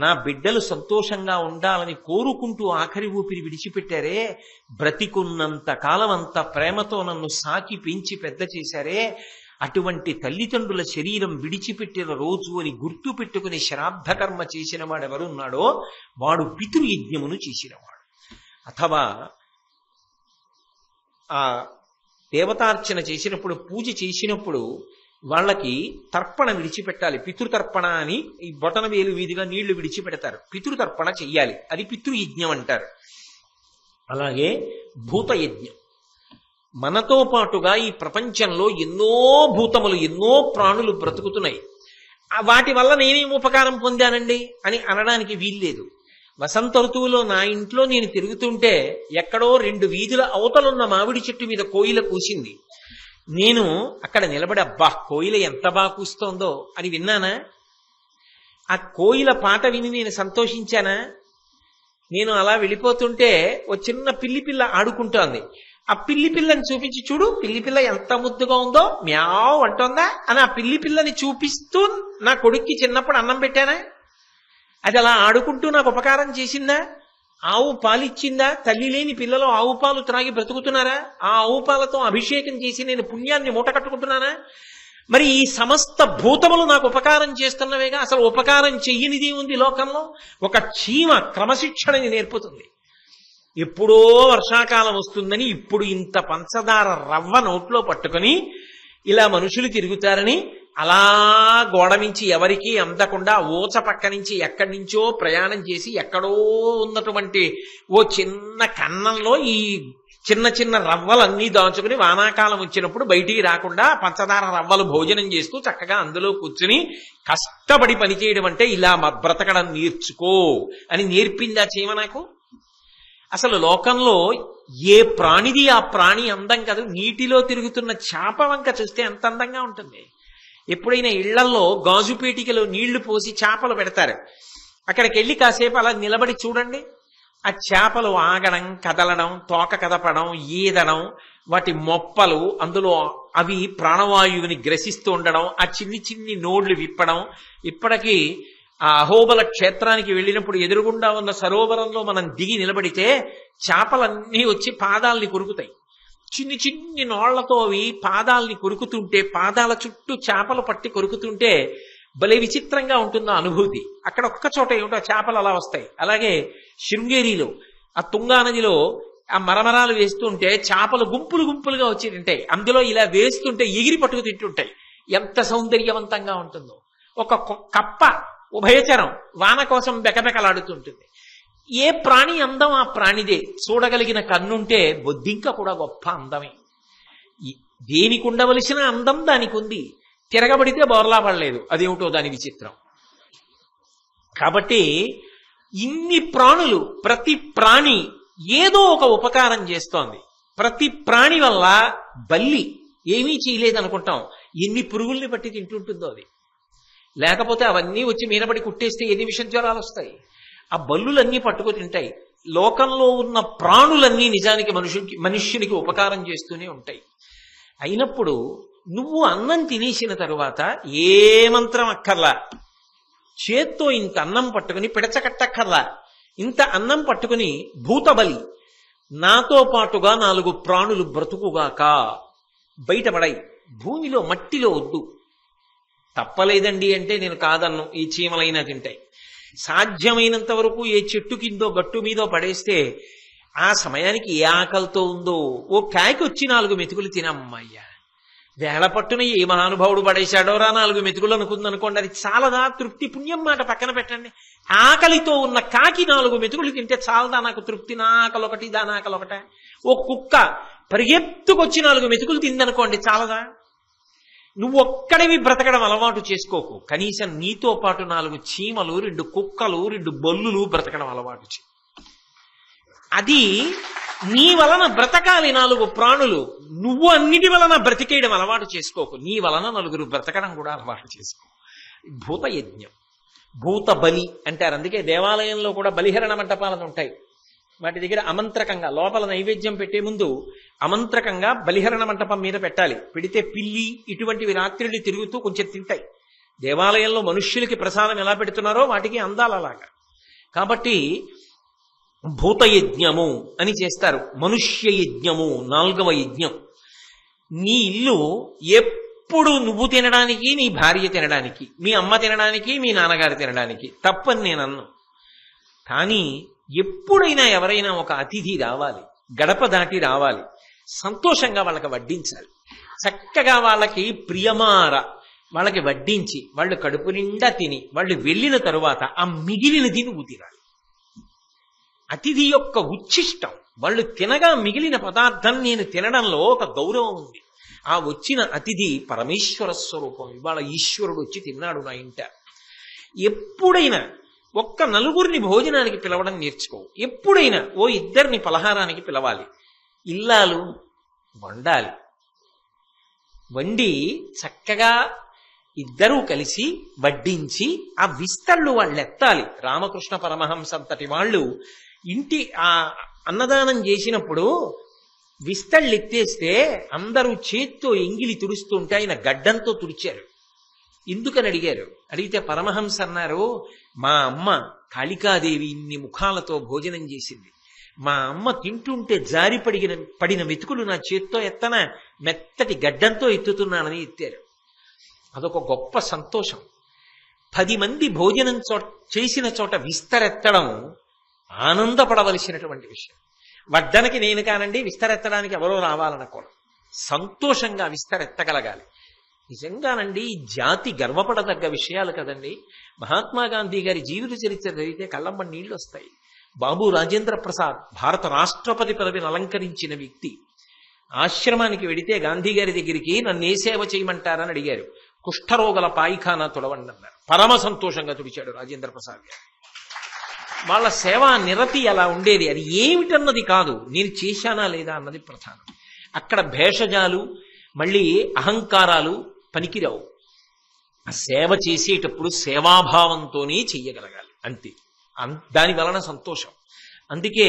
నా బిడ్డలు సంతోషంగా ఉండాలని కోరుకుంటూ ఆఖరి ఊపిరి విడిచిపెట్టారే, బ్రతికున్నంత కాలం అంత ప్రేమతో నన్ను సాకి పెంచి పెద్ద చేశారే, అటువంటి తల్లిదండ్రుల శరీరం విడిచిపెట్టిన రోజు అని గుర్తు పెట్టుకుని శ్రాద్ధకర్మ చేసిన వాడు ఎవరున్నాడో వాడు పితృయజ్ఞమును చేసినవాడు. అథవా ఆ దేవతార్చన చేసినప్పుడు పూజ చేసినప్పుడు వాళ్ళకి తర్పణ విడిచిపెట్టాలి. పితృతర్పణ అని ఈ బొటన వేలు వీధిగా నీళ్లు విడిచిపెడతారు. పితృతర్పణ చెయ్యాలి, అది పితృయజ్ఞం అంటారు. అలాగే భూతయజ్ఞం. మనతో పాటుగా ఈ ప్రపంచంలో ఎన్నో భూతములు ఎన్నో ప్రాణులు బ్రతుకుతున్నాయి. వాటి వల్ల నేనేం ఉపకారం పొందానండి అని అనడానికి వీల్లేదు. వసంత ఋతువులో నా ఇంట్లో నేను తిరుగుతుంటే ఎక్కడో 2 వీధుల అవతలున్న మామిడి చెట్టు మీద కోయిల కూసింది. నేను అక్కడ నిలబడి అబ్బా కోయిల ఎంత బాగా కూస్తోందో అని విన్నానా? ఆ కోయిల పాట విని నేను సంతోషించానా? నేను అలా వెళ్ళిపోతుంటే ఓ చిన్న పిల్లి పిల్ల ఆడుకుంటోంది. ఆ పిల్లి పిల్లని చూపించి, చూడు పిల్లి పిల్ల ఎంత ముద్దుగా ఉందో, మ్యావ్ అంటోందా అని ఆ పిల్లి పిల్లని చూపిస్తూ నా కొడుక్కి చిన్నప్పుడు అన్నం పెట్టానా? అది అలా ఆడుకుంటూ నాకు ఉపకారం చేసిందా? ఆవు పాలిచ్చిందా? తల్లి లేని పిల్లలు ఆవు పాలు త్రాగి బ్రతుకుతున్నారా? ఆ ఆవు పాలతో అభిషేకం చేసి నేను పుణ్యాన్ని మూట కట్టుకుంటున్నానా? మరి ఈ సమస్త భూతములు నాకు ఉపకారం చేస్తున్నవేగా. అసలు ఉపకారం చెయ్యనిది ఉంది లోకంలో? ఒక చీమ క్రమశిక్షణని నేర్పుతుంది. ఎప్పుడో వర్షాకాలం వస్తుందని ఇప్పుడు ఇంత పంచదార రవ్వ నోట్లో పట్టుకుని ఇలా మనుషులు తిరుగుతారని అలా గోడ నుంచి ఎవరికీ అందకుండా ఊచ పక్క నుంచి ఎక్కడి నుంచో ప్రయాణం చేసి ఎక్కడో ఉన్నటువంటి ఓ చిన్న కన్నంలో ఈ చిన్న చిన్న రవ్వలన్నీ దాచుకుని వానాకాలం వచ్చినప్పుడు బయటికి రాకుండా పంచదార రవ్వలు భోజనం చేస్తూ చక్కగా అందులో కూర్చుని కష్టపడి పనిచేయడం అంటే ఇలా బ్రతకడం నేర్చుకో అని నేర్పిందా చీమ నాకు? అసలు లోకంలో ఏ ప్రాణిది ఆ ప్రాణి అందం కాదు. నీటిలో తిరుగుతున్న చేప వంక చూస్తే ఎంత అందంగా ఉంటుంది. ఎప్పుడైనా ఇళ్లల్లో గాజు పీటికలో నీళ్లు పోసి చేపలు పెడతారు. అక్కడికి వెళ్ళి కాసేపు అలా నిలబడి చూడండి. ఆ చేపలు ఆగడం, కదలడం, తోక కదపడం, ఈదడం, వాటి మొప్పలు అందులో అవి ప్రాణవాయువుని గ్రసిస్తూ ఉండడం, ఆ చిన్ని చిన్ని నోళ్లు విప్పడం. ఇప్పటికీ ఆ అహోబల క్షేత్రానికి వెళ్ళినప్పుడు ఎదురుగుండా ఉన్న సరోవరంలో మనం దిగి నిలబడితే చేపలన్నీ వచ్చి పాదాలని కొరుకుతాయి. చిన్ని చిన్ని నోళ్లతో అవి పాదాలని కొరుకుతుంటే, పాదాల చుట్టూ చేపలు పట్టి కొరుకుతుంటే భలే విచిత్రంగా ఉంటుందో అనుభూతి. అక్కడ ఒక్క చోట ఏమిటో చేపలు అలా వస్తాయి. అలాగే శృంగేరిలో ఆ తుంగా నదిలో ఆ మరమరాలు వేస్తుంటే చేపలు గుంపులు గుంపులుగా వచ్చి తింటాయి. అందులో ఇలా వేస్తుంటే ఎగిరి పట్టుకు తింటుంటాయి. ఎంత సౌందర్యవంతంగా ఉంటుందో. ఒక కప్ప ఉభయచరం వాన కోసం బెకబెకలాడుతుంటుంది. ఏ ప్రాణి అందం ఆ ప్రాణిదే. చూడగలిగిన కన్నుంటే బొద్దింక కూడా గొప్ప అందమే. దేనికి ఉండవలసిన అందం దానికి ఉంది. తిరగబడితే బోర్లా పడలేదు. అదేమిటో దాని విచిత్రం. కాబట్టి ఇన్ని ప్రాణులు, ప్రతి ప్రాణి ఏదో ఒక ఉపకారం చేస్తోంది. ప్రతి ప్రాణి వల్ల బల్లి ఏమీ చేయలేదనుకుంటాం. ఎన్ని పురుగుల్ని పట్టి తింటుంటుందో అది. లేకపోతే అవన్నీ వచ్చి మీనబడి కుట్టేస్తే ఎన్ని విష జ్వరాలు వస్తాయి. ఆ బల్లులన్నీ పట్టుకు తింటాయి. లోకంలో ఉన్న ప్రాణులన్నీ నిజానికి మనుష్యునికి ఉపకారం చేస్తూనే ఉంటాయి. అయినప్పుడు నువ్వు అన్నం తినేసిన తరువాత ఏ మంత్రం అక్కర్లా, చేత్తో ఇంత అన్నం పట్టుకుని పిడచకట్టక్కర్లా, ఇంత అన్నం పట్టుకుని భూతబలి నాతో పాటుగా 4 ప్రాణులు బ్రతుకుగాక, బయటపడాయి, భూమిలో మట్టిలో వద్దు. తప్పలేదండి అంటే నేను కాదన్ను. ఈ చీమలైనా తింటాయి. సాధ్యమైనంత వరకు ఏ చెట్టు కిందో గట్టు మీదో పడేస్తే ఆ సమయానికి ఏ ఆకలితో ఉందో ఓ కాయకి వచ్చి 4 మెతుకులు తినమ్మయ్యా. వేళ పట్టున ఏ మహానుభావుడు పడేశాడోరా 4 మెతుకులు అనుకుందనుకోండి, అది చాలదా? తృప్తి పుణ్యం మాట పక్కన పెట్టండి. ఆకలితో ఉన్న కాకి 4 మెతుకులు తింటే చాలదా నాకు తృప్తి? నా ఆకలొకటి, దాని ఆకలొకట. ఓ కుక్క పరిగెత్తుకొచ్చి 4 మెతుకులు తిందనుకోండి, చాలదా? నువ్వు ఒక్కడివి బ్రతకడం అలవాటు చేసుకోకు. కనీసం నీతో పాటు 4 చీమలు, 2 కుక్కలు, 2 బల్లులు బ్రతకడం అలవాటు చే. అది నీ వలన బ్రతకాలి 4 ప్రాణులు. నువ్వు అన్నిటి వలన బ్రతికేయడం అలవాటు చేసుకోకు. నీ వలన 4 బ్రతకడం కూడా అలవాటు చేసుకో. భూత యజ్ఞం, భూత బలి అంటారు. అందుకే దేవాలయంలో కూడా బలిహరణ మంటపాలను ఉంటాయి. వాటి దగ్గర అమంత్రకంగా లోపల నైవేద్యం పెట్టే ముందు అమంత్రకంగా బలిహరణ మంటపం మీద పెట్టాలి. పెడితే పిల్లి ఇటువంటివి రాత్రిళ్ళు తిరుగుతూ కొంచెం తింటాయి. దేవాలయంలో మనుష్యులకి ప్రసాదం ఎలా పెడుతున్నారో వాటికి అందాలలాగా. కాబట్టి భూతయజ్ఞము అని చేస్తారు. మనుష్య యజ్ఞము 4వ యజ్ఞం. నీ ఇల్లు ఎప్పుడు నువ్వు తినడానికి, నీ భార్య తినడానికి, మీ అమ్మ తినడానికి, మీ నాన్నగారు తినడానికి తప్పని నేను అన్ను. కానీ ఎప్పుడైనా ఎవరైనా ఒక అతిథి రావాలి, గడప దాటి రావాలి, సంతోషంగా వాళ్ళకి వడ్డించాలి. చక్కగా వాళ్ళకి ప్రియమార వాళ్ళకి వడ్డించి వాళ్ళు కడుపు నిండా తిని వాళ్ళు వెళ్ళిన తరువాత ఆ మిగిలినది నువ్వు తినాలి. అతిథి యొక్క ఉచ్ఛిష్టం. వాళ్ళు తినగా మిగిలిన పదార్థం నేను తినడంలో ఒక గౌరవం ఉంది. ఆ వచ్చిన అతిథి పరమేశ్వర స్వరూపం. ఇవాళ ఈశ్వరుడు వచ్చి తిన్నాడు నా ఇంట. ఎప్పుడైనా ఒక్క 4 భోజనానికి పిలవడం నేర్చుకో. ఎప్పుడైనా ఓ 2 పలహారానికి పిలవాలి. ఇల్లాలు వండాలి. వండి చక్కగా 2 కలిసి వడ్డించి ఆ విస్తళ్ళు వాళ్ళు ఎత్తాలి. రామకృష్ణ పరమహంస అంతటి వాళ్ళు ఇంటి ఆ అన్నదానం చేసినప్పుడు విస్తళ్ళు ఎత్తేస్తే అందరూ చేత్తో ఎంగిలి తుడుస్తుంటే ఆయన గడ్డంతో తుడిచారు. ఎందుకని అడిగారు. అడిగితే పరమహంస అన్నారు, మా అమ్మ కాళికాదేవి ఇన్ని ముఖాలతో భోజనం చేసింది. మా అమ్మ తింటుంటే జారి పడిన వెతుకులు నా చేత్తో ఎత్తన మెత్తటి గడ్డంతో ఎత్తుతున్నానని ఎత్తారు. అదొక గొప్ప సంతోషం. 10 మంది భోజనం చేసిన చోట విస్తరెత్తడం ఆనందపడవలసినటువంటి విషయం. వడ్డనకి నేను కానండి, విస్తరెత్తడానికి ఎవరో రావాలనుకోవడం. సంతోషంగా విస్తరెత్తగలగాలి. నిజంగానండి ఈ జాతి గర్వపడదగ్గ విషయాలు కదండి. మహాత్మా గాంధీ గారి జీవిత చరిత్ర చదివితే కళ్ళమ్మ నీళ్లు వస్తాయి. బాబు రాజేంద్ర ప్రసాద్ భారత రాష్ట్రపతి పదవిని అలంకరించిన వ్యక్తి. ఆశ్రమానికి వెడితే గాంధీ గారి దగ్గరికి నన్ను ఏ సేవ చేయమంటారని అడిగారు. కుష్ఠరోగల పాయిఖానా తుడవండి అన్నారు. పరమ సంతోషంగా తుడిచాడు రాజేంద్ర ప్రసాద్ గారు. వాళ్ళ సేవా నిరతి అలా ఉండేది. అది ఏమిటన్నది కాదు, నేను చేశానా లేదా అన్నది ప్రధానం. అక్కడ భేషజాలు మళ్ళీ అహంకారాలు పనికిరావు. ఆ సేవ చేసేటప్పుడు సేవాభావంతోనే చెయ్యగలగాలి, అంతే. దాని వలన సంతోషం. అందుకే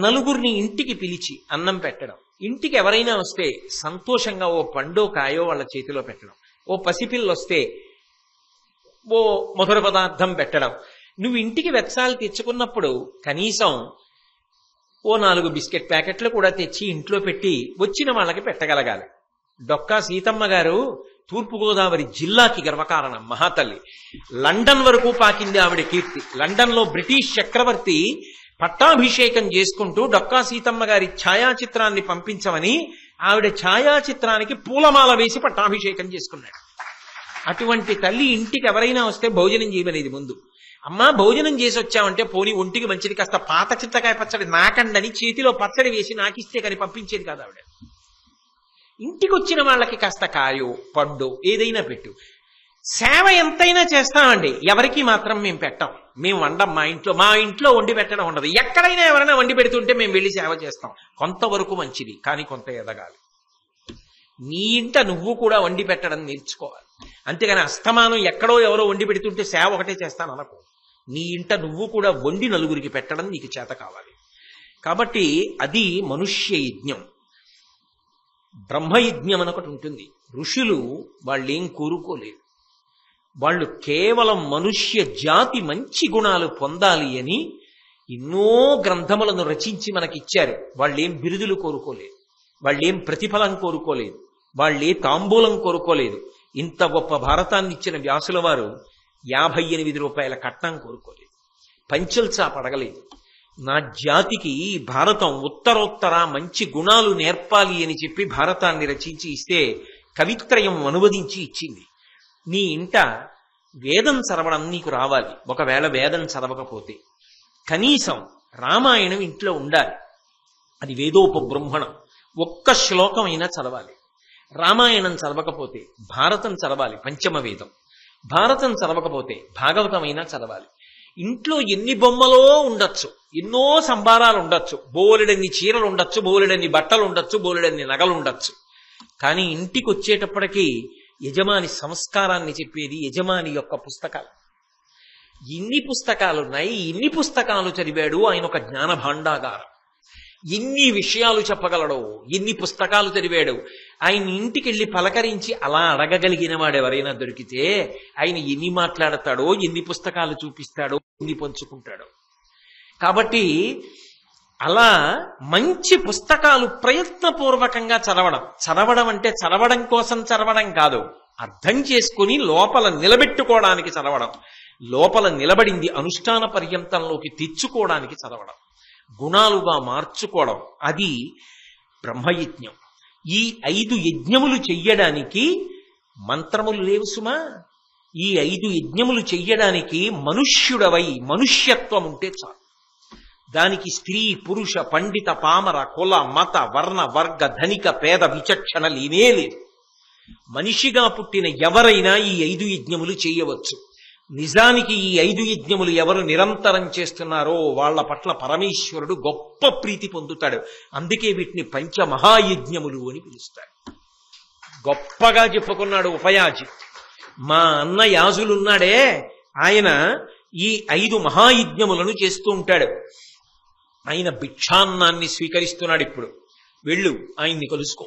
నలుగురిని ఇంటికి పిలిచి అన్నం పెట్టడం, ఇంటికి ఎవరైనా వస్తే సంతోషంగా ఓ పండో కాయో వాళ్ళ చేతిలో పెట్టడం, ఓ పసిపిల్లు వస్తే ఓ మధుర పదార్థం పెట్టడం. నువ్వు ఇంటికి వెచ్చాలు తెచ్చుకున్నప్పుడు కనీసం ఓ 4 బిస్కెట్ ప్యాకెట్లు కూడా తెచ్చి ఇంట్లో పెట్టి వచ్చిన వాళ్ళకి పెట్టగలగాలి. డొక్కా సీతమ్మ గారు తూర్పుగోదావరి జిల్లాకి గర్వకారణం, మహాతల్లి. లండన్ వరకు పాకింది ఆవిడ కీర్తి. లండన్లో బ్రిటిష్ చక్రవర్తి పట్టాభిషేకం చేసుకుంటూ డొక్కా సీతమ్మ గారి ఛాయాచిత్రాన్ని పంపించమని ఆవిడ ఛాయాచిత్రానికి పూలమాల వేసి పట్టాభిషేకం చేసుకున్నాడు. అటువంటి తల్లి ఇంటికి ఎవరైనా వస్తే భోజనం చేయమనేది ముందు. అమ్మా భోజనం చేసి వచ్చామంటే పోనీ ఒంటికి మంచిది కాస్త పాత చింతకాయ పచ్చడి నాకండని చేతిలో పచ్చడి వేసి నాకిస్తే కానీ పంపించేది కాదు ఆవిడ. ఇంటికి వచ్చిన వాళ్ళకి కాస్త కాయో పండు ఏదైనా పెట్టు. సేవ ఎంతైనా చేస్తామండి, ఎవరికి మాత్రం మేము పెట్టాం. మేము వండం, మా ఇంట్లో వండి పెట్టడం ఉండదు. ఎక్కడైనా ఎవరైనా వండి పెడుతుంటే మేము వెళ్ళి సేవ చేస్తాం. కొంతవరకు మంచిది, కానీ కొంత ఎదగాలి. నీ ఇంట నువ్వు కూడా వండి పెట్టడం నేర్చుకోవాలి. అంతేగాని అస్తమానం ఎక్కడో ఎవరో వండి పెడుతుంటే సేవ ఒకటే చేస్తాను అనకు. నీ ఇంట నువ్వు కూడా వండి నలుగురికి పెట్టడం నీకు చేత కావాలి. కాబట్టి అది మనుష్య యజ్ఞం. బ్రహ్మయజ్ఞం అని ఒకటి ఉంటుంది. ఋషులు వాళ్ళేం కోరుకోలేదు. వాళ్ళు కేవలం మనుష్య జాతి మంచి గుణాలు పొందాలి అని ఎన్నో గ్రంథములను రచించి మనకిచ్చారు. వాళ్ళేం బిరుదులు కోరుకోలేదు, వాళ్ళేం ప్రతిఫలం కోరుకోలేదు, వాళ్ళే తాంబూలం కోరుకోలేదు. ఇంత గొప్ప భారతాన్ని ఇచ్చిన వ్యాసుల వారు 58 రూపాయల కట్నం కోరుకోలేదు, పంచల్చాప అడగలేదు. నా జాతికి భారతం ఉత్తరోత్తర మంచి గుణాలు నేర్పాలి అని చెప్పి భారతాన్ని రచించి ఇస్తే కవిత్రయం అనువదించి ఇచ్చింది. నీ ఇంట వేదం చదవడం నీకు రావాలి. ఒకవేళ వేదం చదవకపోతే కనీసం రామాయణం ఇంట్లో ఉండాలి. అది వేదోపబ్రహ్మణం. ఒక్క శ్లోకం అయినా చదవాలి. రామాయణం చదవకపోతే భారతం చదవాలి, పంచమ వేదం. భారతం చదవకపోతే భాగవతం అయినా చదవాలి. ఇంట్లో ఎన్ని బొమ్మలో ఉండొచ్చు, ఎన్నో సంబారాలు ఉండొచ్చు, బోలెడన్ని చీరలు ఉండొచ్చు, బోలెడన్ని బట్టలు ఉండొచ్చు, బోలెడన్ని నగలు ఉండొచ్చు. కానీ ఇంటికి వచ్చేటప్పటికీ యజమాని సంస్కారాన్ని చెప్పేది యజమాని యొక్క పుస్తకాలు. ఇన్ని పుస్తకాలున్నాయి, ఇన్ని పుస్తకాలు చదివాడు ఆయన, ఒక జ్ఞాన భాండాగారం. ఎన్ని విషయాలు చెప్పగలడో, ఎన్ని పుస్తకాలు చదివాడు. ఆయన ఇంటికి వెళ్ళి పలకరించి అలా అడగగలిగిన వాడు ఎవరైనా దొరికితే ఆయన ఎన్ని మాట్లాడతాడో, ఎన్ని పుస్తకాలు చూపిస్తాడో, ఎన్ని పంచుకుంటాడో. కాబట్టి అలా మంచి పుస్తకాలు ప్రయత్నపూర్వకంగా చదవడం అంటే చదవడం కోసం చదవడం కాదు, అర్థం చేసుకుని లోపల నిలబెట్టుకోవడానికి చదవడం. లోపల నిలబడింది అనుష్ఠాన పర్యంతంలోకి తెచ్చుకోవడానికి చదవడం, గుణాలుగా మార్చుకోవడం. అది బ్రహ్మయజ్ఞం. ఈ 5 యజ్ఞములు చెయ్యడానికి మంత్రములు లేవు సుమా. ఈ 5 యజ్ఞములు చెయ్యడానికి మనుష్యుడవై మనుష్యత్వం ఉంటే చాలు. దానికి స్త్రీ పురుష పండిత పామర కుల మత వర్ణ వర్గ ధనిక పేద విచక్షణ లేనే లేదు. మనిషిగా పుట్టిన ఎవరైనా ఈ 5 యజ్ఞములు చేయవచ్చు. నిజానికి ఈ 5 యజ్ఞములు ఎవరు నిరంతరం చేస్తున్నారో వాళ్ళ పట్ల పరమేశ్వరుడు గొప్ప ప్రీతి పొందుతాడు. అందుకే వీటిని పంచమహాయజ్ఞములు అని పిలుస్తాడు. గొప్పగా చెప్పుకున్నాడు ఉపయాజి. మా అన్న యాజులున్నాడే, ఆయన ఈ 5 మహాయజ్ఞములను చేస్తూ ఉంటాడు. ఆయన భిక్షాన్నాన్ని స్వీకరిస్తున్నాడు. ఇప్పుడు వెళ్ళు, ఆయన్ని కలుసుకో,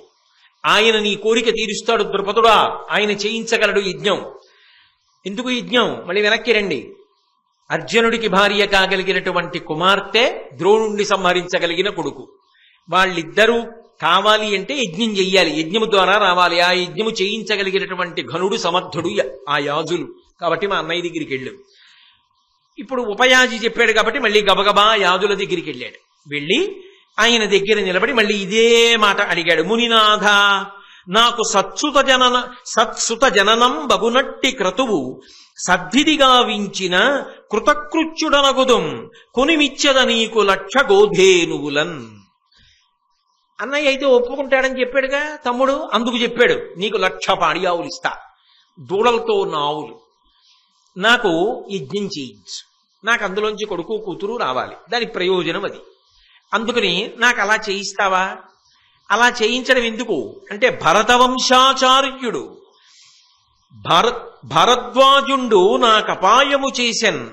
ఆయన నీ కోరిక తీరుస్తాడు ద్రుపదుడా, ఆయన చేయించగలడు యజ్ఞం. ఎందుకు యజ్ఞం? మళ్ళీ వెనక్కి రండి. అర్జునుడికి భార్య కాగలిగినటువంటి కుమార్తె, ద్రోణుణ్ణి సంహరించగలిగిన కొడుకు, వాళ్ళిద్దరూ కావాలి అంటే యజ్ఞం చెయ్యాలి, యజ్ఞము ద్వారా రావాలి. ఆ యజ్ఞము చేయించగలిగినటువంటి ఘనుడు సమర్థుడు ఆ యాజులు. కాబట్టి మా అన్నయ్య దగ్గరికి వెళ్ళాడు. ఇప్పుడు ఉపయాజి చెప్పాడు కాబట్టి మళ్ళీ గబగబా యాజుల దగ్గరికి వెళ్ళాడు. వెళ్ళి ఆయన దగ్గర నిలబడి మళ్ళీ ఇదే మాట అడిగాడు. మునినాథ, నాకు సత్సుత జననం బగునట్టి క్రతువు సద్విధిగా వించిన కృతకృత్యుడనగుదుం కొనిమిచ్చద నీకు లక్ష గోధేనువులన్. అన్నయ్య అయితే ఒప్పుకుంటాడని చెప్పాడుగా తమ్ముడు, అందుకు చెప్పాడు, నీకు 1,00,000 పాడి ఆవులు ఇస్తా, దూడలతో ఉన్న ఆవులు, నాకు యజ్ఞం చేయించు, నాకు అందులోంచి కొడుకు కూతురు రావాలి, దాని ప్రయోజనం అది. అందుకని నాకు అలా చేయిస్తావా? అలా చేయించడం ఎందుకు అంటే భరతవంశాచార్యుడు భరద్వాజుండు నాకపాయము చేసెన్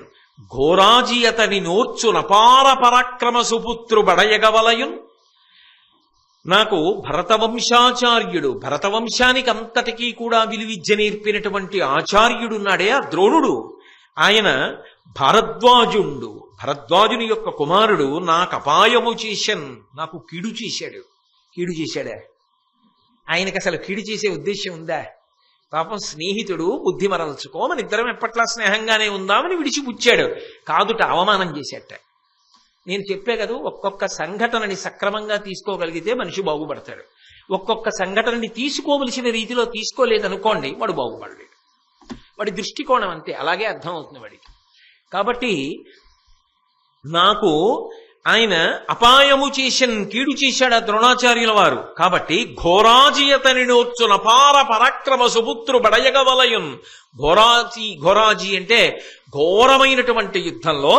ఘోరాజి అతని నోర్చు నపార పరాక్రమ సుపుత్రు బడయగవలయున్. నాకు భరతవంశాచార్యుడు, భరతవంశానికి అంతటికీ కూడా విలువిద్య నేర్పినటువంటి ఆచార్యుడున్నాడే ఆ ద్రోణుడు, ఆయన భరద్వాజుండు, భరద్వాజుని యొక్క కుమారుడు నాకు అపాయము చేశాను, నాకు కీడు చేశాడు. కీడు చేశాడా? ఆయనకి అసలు కీడు చేసే ఉద్దేశం ఉందా? పాపం స్నేహితుడు, బుద్ధి మరల్చుకో, మన ఇద్దరం ఎప్పట్లా స్నేహంగానే ఉందామని విడిచిపుచ్చాడు. కాదుట అవమానం చేసేట. నేను చెప్పే కదా, ఒక్కొక్క సంఘటనని సక్రమంగా తీసుకోగలిగితే మనిషి బాగుపడతాడు. ఒక్కొక్క సంఘటనని తీసుకోవలసిన రీతిలో తీసుకోలేదనుకోండి, వాడు బాగుపడలేడు. వాడి దృష్టికోణం అంతే, అలాగే అర్థం అవుతుంది వాడికి. కాబట్టి నాకు ఆయన అపాయము చేసిన కీడు చేశాడు ఆ ద్రోణాచార్యుల వారు. కాబట్టి ఘోరాజియతని నోర్చు నపార పరాక్రమ సుపుత్రు బడయగవలయున్. ఘోరాజి అంటే ఘోరమైనటువంటి యుద్ధంలో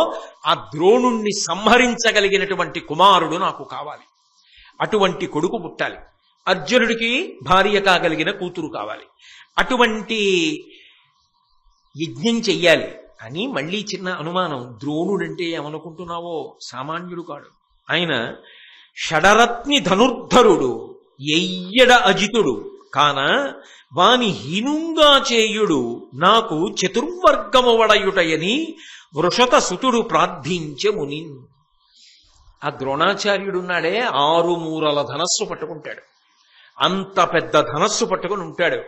ఆ ద్రోణుణ్ణి సంహరించగలిగినటువంటి కుమారుడు నాకు కావాలి. అటువంటి కొడుకు పుట్టాలి. అర్జునుడికి భార్య కాగలిగిన కూతురు కావాలి. అటువంటి యజ్ఞం చెయ్యాలి అని మళ్ళీ చిన్న అనుమానం. ద్రోణుడంటే ఏమనుకుంటున్నావో సామాన్యుడు కాడు. ఆయన షడరత్ని ధనుర్ధరుడు, ఎయ్యడ అజితుడు కాన వాని హీనుంగా చేయుడు నాకు చతుర్వర్గము వడయుటయని వృషత సుతుడు ప్రార్థించే ముని. ఆ ద్రోణాచార్యుడున్నాడే 6 మూరల ధనస్సు పట్టుకుంటాడు. అంత పెద్ద ధనస్సు పట్టుకుని ఉంటాడు.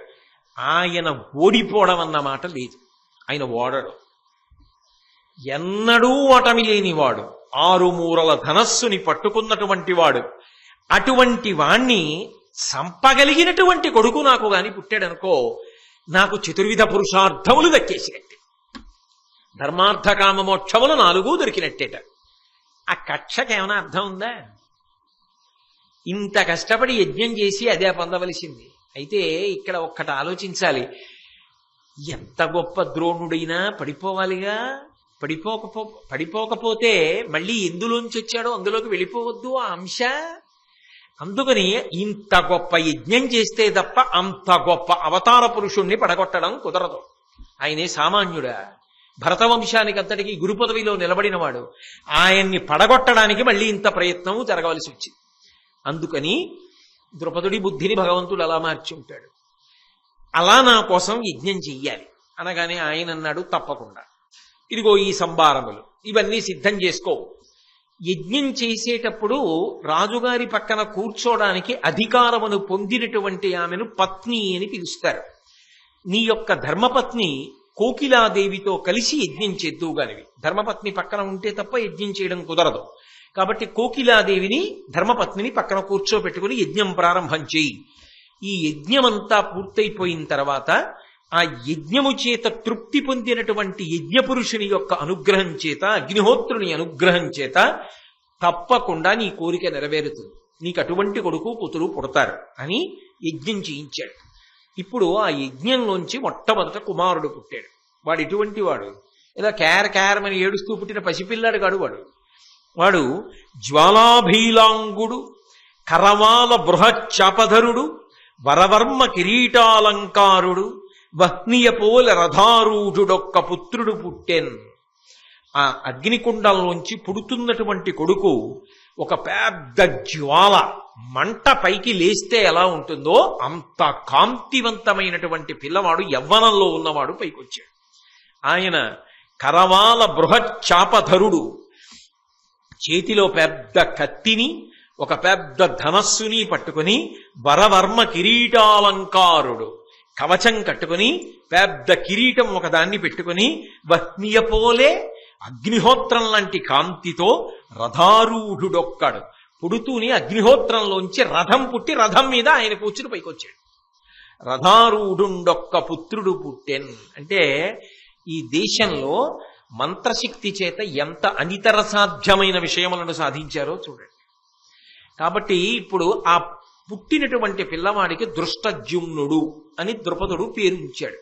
ఆయన ఓడిపోవడం అన్న మాట లేదు. ఆయన ఓడడు, ఎన్నడూ ఓటమి లేనివాడు, 6 మూరల ధనస్సుని పట్టుకున్నటువంటి వాడు. అటువంటి వాణ్ణి సంపగలిగినటువంటి కొడుకు నాకు గాని పుట్టాడనుకో, నాకు చతుర్విధ పురుషార్థములు దక్కేసినట్టే, ధర్మార్థ కామ మోక్షములు 4 దొరికినట్టేట. ఆ కక్షకేమైనా అర్థం ఉందా? ఇంత కష్టపడి యజ్ఞం చేసి అదే పొందవలసింది. అయితే ఇక్కడ ఒక్కటి ఆలోచించాలి. ఎంత గొప్ప ద్రోణుడైనా పడిపోవాలిగా. పడిపోకపోతే మళ్ళీ ఎందులోంచి వచ్చాడో అందులోకి వెళ్ళిపోవద్దు ఆ అంశ. అందుకని ఇంత గొప్ప యజ్ఞం చేస్తే తప్ప అంత గొప్ప అవతార పురుషుణ్ణి పడగొట్టడం కుదరదు. ఆయనే సామాన్యుడా? భరతవంశానికి అంతటికీ గురు పదవిలో నిలబడినవాడు. ఆయన్ని పడగొట్టడానికి మళ్ళీ ఇంత ప్రయత్నం జరగవలసి వచ్చింది. అందుకని ద్రుపదుడి బుద్ధిని భగవంతుడు అలా మార్చి ఉంటాడు. అలా నా కోసం యజ్ఞం చెయ్యాలి అనగానే ఆయన అన్నాడు, తప్పకుండా, ఇదిగో ఈ సంభారములు ఇవన్నీ సిద్ధం చేసుకో. యజ్ఞం చేసేటప్పుడు రాజుగారి పక్కన కూర్చోడానికి అధికారమును పొందినటువంటి ఆమెను పత్ని అని పిలుస్తారు. నీ యొక్క ధర్మపత్ని కోకిలాదేవితో కలిసి యజ్ఞం చేద్దువుగానివి. ధర్మపత్ని పక్కన ఉంటే తప్ప యజ్ఞం చేయడం కుదరదు. కాబట్టి కోకిలాదేవిని, ధర్మపత్నిని పక్కన కూర్చోబెట్టుకుని యజ్ఞం ప్రారంభం చేయి. ఈ యజ్ఞమంతా పూర్తయిపోయిన తర్వాత ఆ యజ్ఞము చేత తృప్తి పొందినటువంటి యజ్ఞపురుషుని యొక్క అనుగ్రహం చేత, అగ్నిహోత్రుని అనుగ్రహం చేత తప్పకుండా నీ కోరిక నెరవేరుతుంది. నీకు అటువంటి కొడుకు కూతురు పుడతారు అని యజ్ఞం చేయించాడు. ఇప్పుడు ఆ యజ్ఞంలోంచి మొట్టమొదట కుమారుడు పుట్టాడు. వాడు ఎటువంటి వాడు? ఇలా కేరమని ఏడుస్తూ పుట్టిన పసిపిల్లాడు కాడు. వాడు జ్వాలాభీలాంగుడు, కరవాల బృహచ్చాపధరుడు, వరవర్మ కిరీటాలంకారుడు, వహ్నియపోల రథారూఢుడొక్క పుత్రుడు పుట్టెన్. ఆ అగ్నికుండంలోంచి పుడుతున్నటువంటి కొడుకు ఒక పెద్ద జ్వాల, మంట పైకి లేస్తే ఎలా ఉంటుందో అంత కాంతివంతమైనటువంటి పిల్లవాడు, యవ్వనంలో ఉన్నవాడు పైకొచ్చాడు. ఆయన కరవాల బృహచ్చాపధరుడు, చేతిలో పెద్ద కత్తిని ఒక పెద్ద ధనస్సుని పట్టుకుని, వరవర్మ కిరీటాలంకారుడు, కవచం కట్టుకుని పెద్ద కిరీటం ఒకదాన్ని పెట్టుకుని, వహ్నియపోలే అగ్నిహోత్రం లాంటి కాంతితో రథారూఢుడొక్కడు. పుడుతూని అగ్నిహోత్రంలోంచి రథం పుట్టి రథం మీద ఆయన కూర్చుని పైకొచ్చాడు. రథారూఢుండొక్క పుత్రుడు పుట్టెన్ అంటే ఈ దేశంలో మంత్రశక్తి చేత ఎంత అనితర సాధ్యమైన విషయములను సాధించారో చూడండి. కాబట్టి ఇప్పుడు ఆ పుట్టినటువంటి పిల్లవాడికి దృష్టజుమ్నుడు అని ద్రుపదుడు పేరు ఉంచాడు.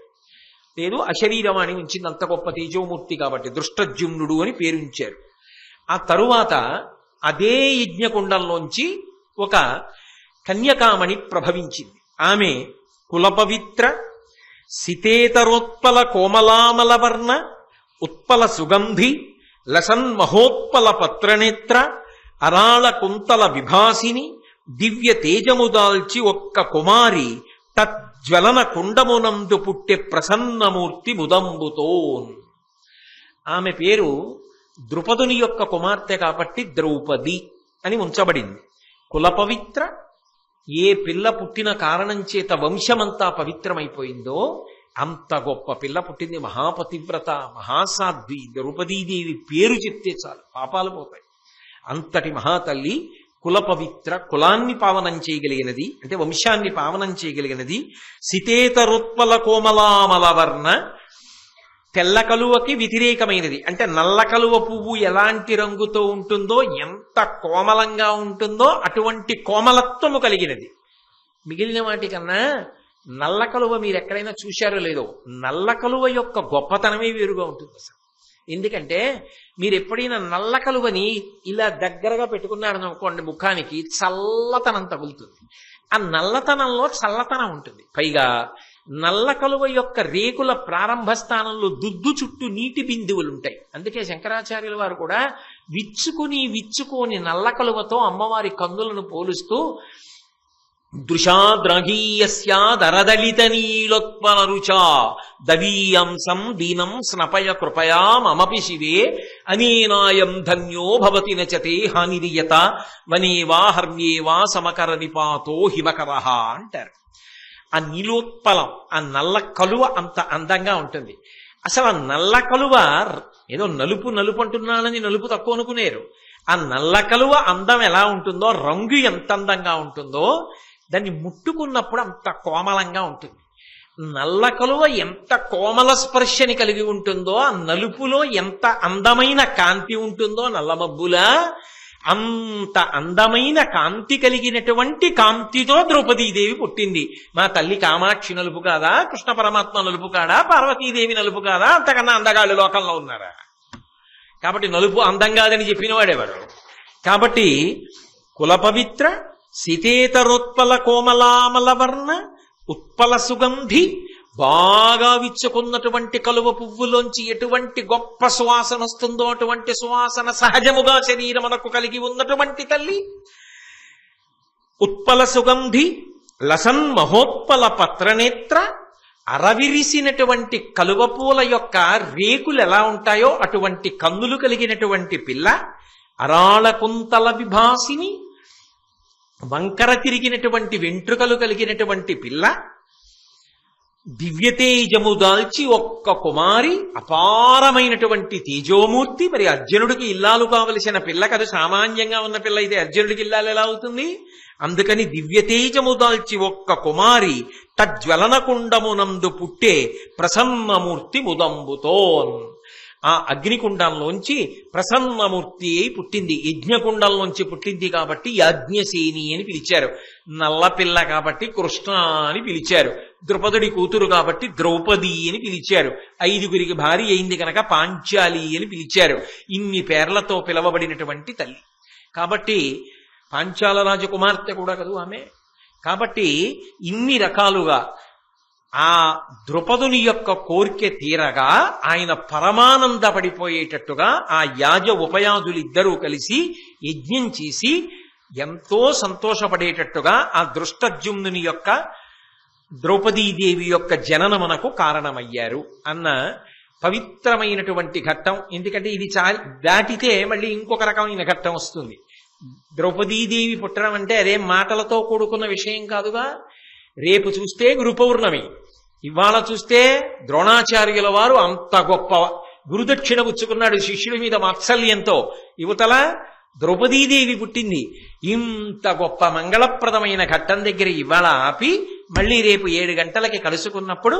లేదు, అశరీరవాణి ఉంచింది, అంత గొప్ప తేజోమూర్తి కాబట్టి దృష్టజుమ్నుడు అని పేరు ఉంచారు. ఆ తరువాత అదే యజ్ఞకుండంలోంచి ఒక కన్యకామణి ప్రభవించింది. ఆమె కులపవిత్ర సితేతరోత్పల కోమలామలవర్ణ ఉత్పల సుగంధి లసన్మహోత్పల పత్రనేత్ర అరాళ కుంతల విభాసిని దివ్య తేజముదాల్చి ఒక్క కుమారి తజ్వలన కుండమునందు పుట్టె ప్రసన్నమూర్తి ముదంబుతోన్. ఆమె పేరు ద్రుపదుని యొక్క కుమార్తె కాబట్టి ద్రౌపది అని ఉంచబడింది. కులపవిత్ర, ఏ పిల్ల పుట్టిన కారణం చేత వంశమంతా పవిత్రమైపోయిందో అంత గొప్ప పిల్ల పుట్టింది. మహాపతివ్రత, మహాసాధ్వి ద్రౌపదీదేవి పేరు చెప్తే చాలు పాపాలు పోతాయి. అంతటి మహాతల్లి కులపవిత్ర, కులాన్ని పావనం చేయగలిగినది అంటే వంశాన్ని పావనం చేయగలిగినది. సితేతరోత్పల కోమలామలవర్ణ, తెల్ల కలువకి వ్యతిరేకమైనది అంటే నల్ల కలువ పువ్వు ఎలాంటి రంగుతో ఉంటుందో, ఎంత కోమలంగా ఉంటుందో అటువంటి కోమలత్వము కలిగినది. మిగిలిన వాటికన్నా నల్ల కలువ మీరు ఎక్కడైనా చూశారో లేదో, నల్ల కలువ యొక్క గొప్పతనమే వేరుగా ఉంటుంది అసలు. ఎందుకంటే మీరు ఎప్పుడైనా నల్ల కలువని ఇలా దగ్గరగా పెట్టుకున్నారనుకోండి, ముఖానికి చల్లతనం తగులుతుంది. ఆ నల్లతనంలో చల్లతనం ఉంటుంది. పైగా నల్ల కలువ యొక్క రేకుల ప్రారంభ స్థానంలో దుద్దు చుట్టూ నీటి బిందువులు ఉంటాయి. అందుకే శంకరాచార్యుల వారు కూడా విచ్చుకోని నల్ల కలువతో అమ్మవారి కందులను పోలుస్తూ దృశాద్రగీయస్యాదరదళిత నీలోత్పల రుచా దవీయంసం దీనం స్నపయ కృపయా మమపి శివే అనేనాయం ధన్యో భవతి నచతే హానిరియత వనేవా హర్మ్యేవా సమకర నిపాతో హిమకరః అంటారు. ఆ నీలోత్పలం, ఆ నల్ల కలువ అంత అందంగా ఉంటుంది. అసలు ఆ నల్ల కలువ ఏదో నలుపు అంటున్నానని నలుపు తక్కువ అనుకునేరు. ఆ నల్ల కలువ అందం ఎలా ఉంటుందో, రంగు ఎంత అందంగా ఉంటుందో, దాన్ని ముట్టుకున్నప్పుడు అంత కోమలంగా ఉంటుంది. నల్ల కలువ ఎంత కోమల స్పర్శని కలిగి ఉంటుందో, ఆ నలుపులో ఎంత అందమైన కాంతి ఉంటుందో, నల్ల మబ్బులా అంత అందమైన కాంతి కలిగినటువంటి కాంతితో ద్రౌపదీదేవి పుట్టింది. మా తల్లి కామాక్షి నలుపు కాదా, కృష్ణ పరమాత్మ నలుపు కాదా, పార్వతీదేవి నలుపు కాదా, అంతకన్నా అందగాళ్ళు లోకంలో ఉన్నారా? కాబట్టి నలుపు అందం కాదని చెప్పిన వాడేవాడు. కాబట్టి కులపవిత్ర సితేతరోత్పల కోమలామలవర్ణ ఉత్పల సుగంధి, బాగా విచ్చుకున్నటువంటి కలువ పువ్వులోంచి ఎటువంటి గొప్ప సువాసన వస్తుందో అటువంటి సువాసన సహజముగా శరీరమునకు కలిగి ఉన్నటువంటి తల్లి. ఉత్పల సుగంధి లసన్ మహోత్పల పత్రనేత్ర, అరవిరిసినటువంటి కలువ పూల యొక్క రేకులు ఎలా ఉంటాయో అటువంటి కన్నులు కలిగినటువంటి పిల్ల. అరాళ కుంతల విభాసిని, వంకర తిరిగినటువంటి వెంట్రుకలు కలిగినటువంటి పిల్ల. దివ్యతేజము దాల్చి ఒక్క కుమారి, అపారమైనటువంటి తేజోమూర్తి. మరి అర్జునుడికి ఇల్లాలు కావలసిన పిల్ల కదా, సామాన్యంగా ఉన్న పిల్ల అయితే అర్జునుడికి ఇల్లాలు ఎలా అవుతుంది? అందుకని దివ్యతేజము దాల్చి ఒక్క కుమారి తజ్వలన కుండమునందు పుట్టే ప్రసన్నమూర్తి ముదంబుతోన్. ఆ అగ్నికుండంలోంచి ప్రసన్నమూర్తి అయి పుట్టింది. యజ్ఞకుండంలోంచి పుట్టింది కాబట్టి యాజ్ఞసేని అని పిలిచారు. నల్లపిల్ల కాబట్టి కృష్ణ అని పిలిచారు. ద్రుపదుడి కూతురు కాబట్టి ద్రౌపది అని పిలిచారు. 5గురికి భార్య అయింది కనుక పాంచాలి అని పిలిచారు. ఇన్ని పేర్లతో పిలవబడినటువంటి తల్లి కాబట్టి పాంచాల రాజకుమార్తె కూడా కదూ ఆమె. కాబట్టి ఇన్ని రకాలుగా ఆ ద్రుపదుని యొక్క కోరిక తీరగా ఆయన పరమానంద పడిపోయేటట్టుగా ఆ యాజ ఉపయాజులిద్దరూ కలిసి యజ్ఞం చేసి ఎంతో సంతోషపడేటట్టుగా ఆ దృష్టద్యుమ్నుని యొక్క ద్రౌపదీదేవి యొక్క జననమునకు కారణమయ్యారు అన్న పవిత్రమైనటువంటి ఘట్టం. ఎందుకంటే ఇది దాటితే మళ్ళీ ఇంకొక రకమైన ఘట్టం వస్తుంది. ద్రౌపదీదేవి పుట్టడం అంటే అదే మాటలతో కూడుకున్న విషయం కాదుగా. రేపు చూస్తే గురు పౌర్ణమి, ఇవాళ చూస్తే ద్రోణాచార్యుల వారు అంత గొప్ప గురుదక్షిణ పుచ్చుకున్నాడు శిష్యుడి మీద వాత్సల్యంతో. యువతల ద్రౌపదీదేవి పుట్టింది. ఇంత గొప్ప మంగళప్రదమైన ఘట్టం దగ్గర ఇవాళ ఆపి మళ్ళీ రేపు 7 గంటలకి కలుసుకున్నప్పుడు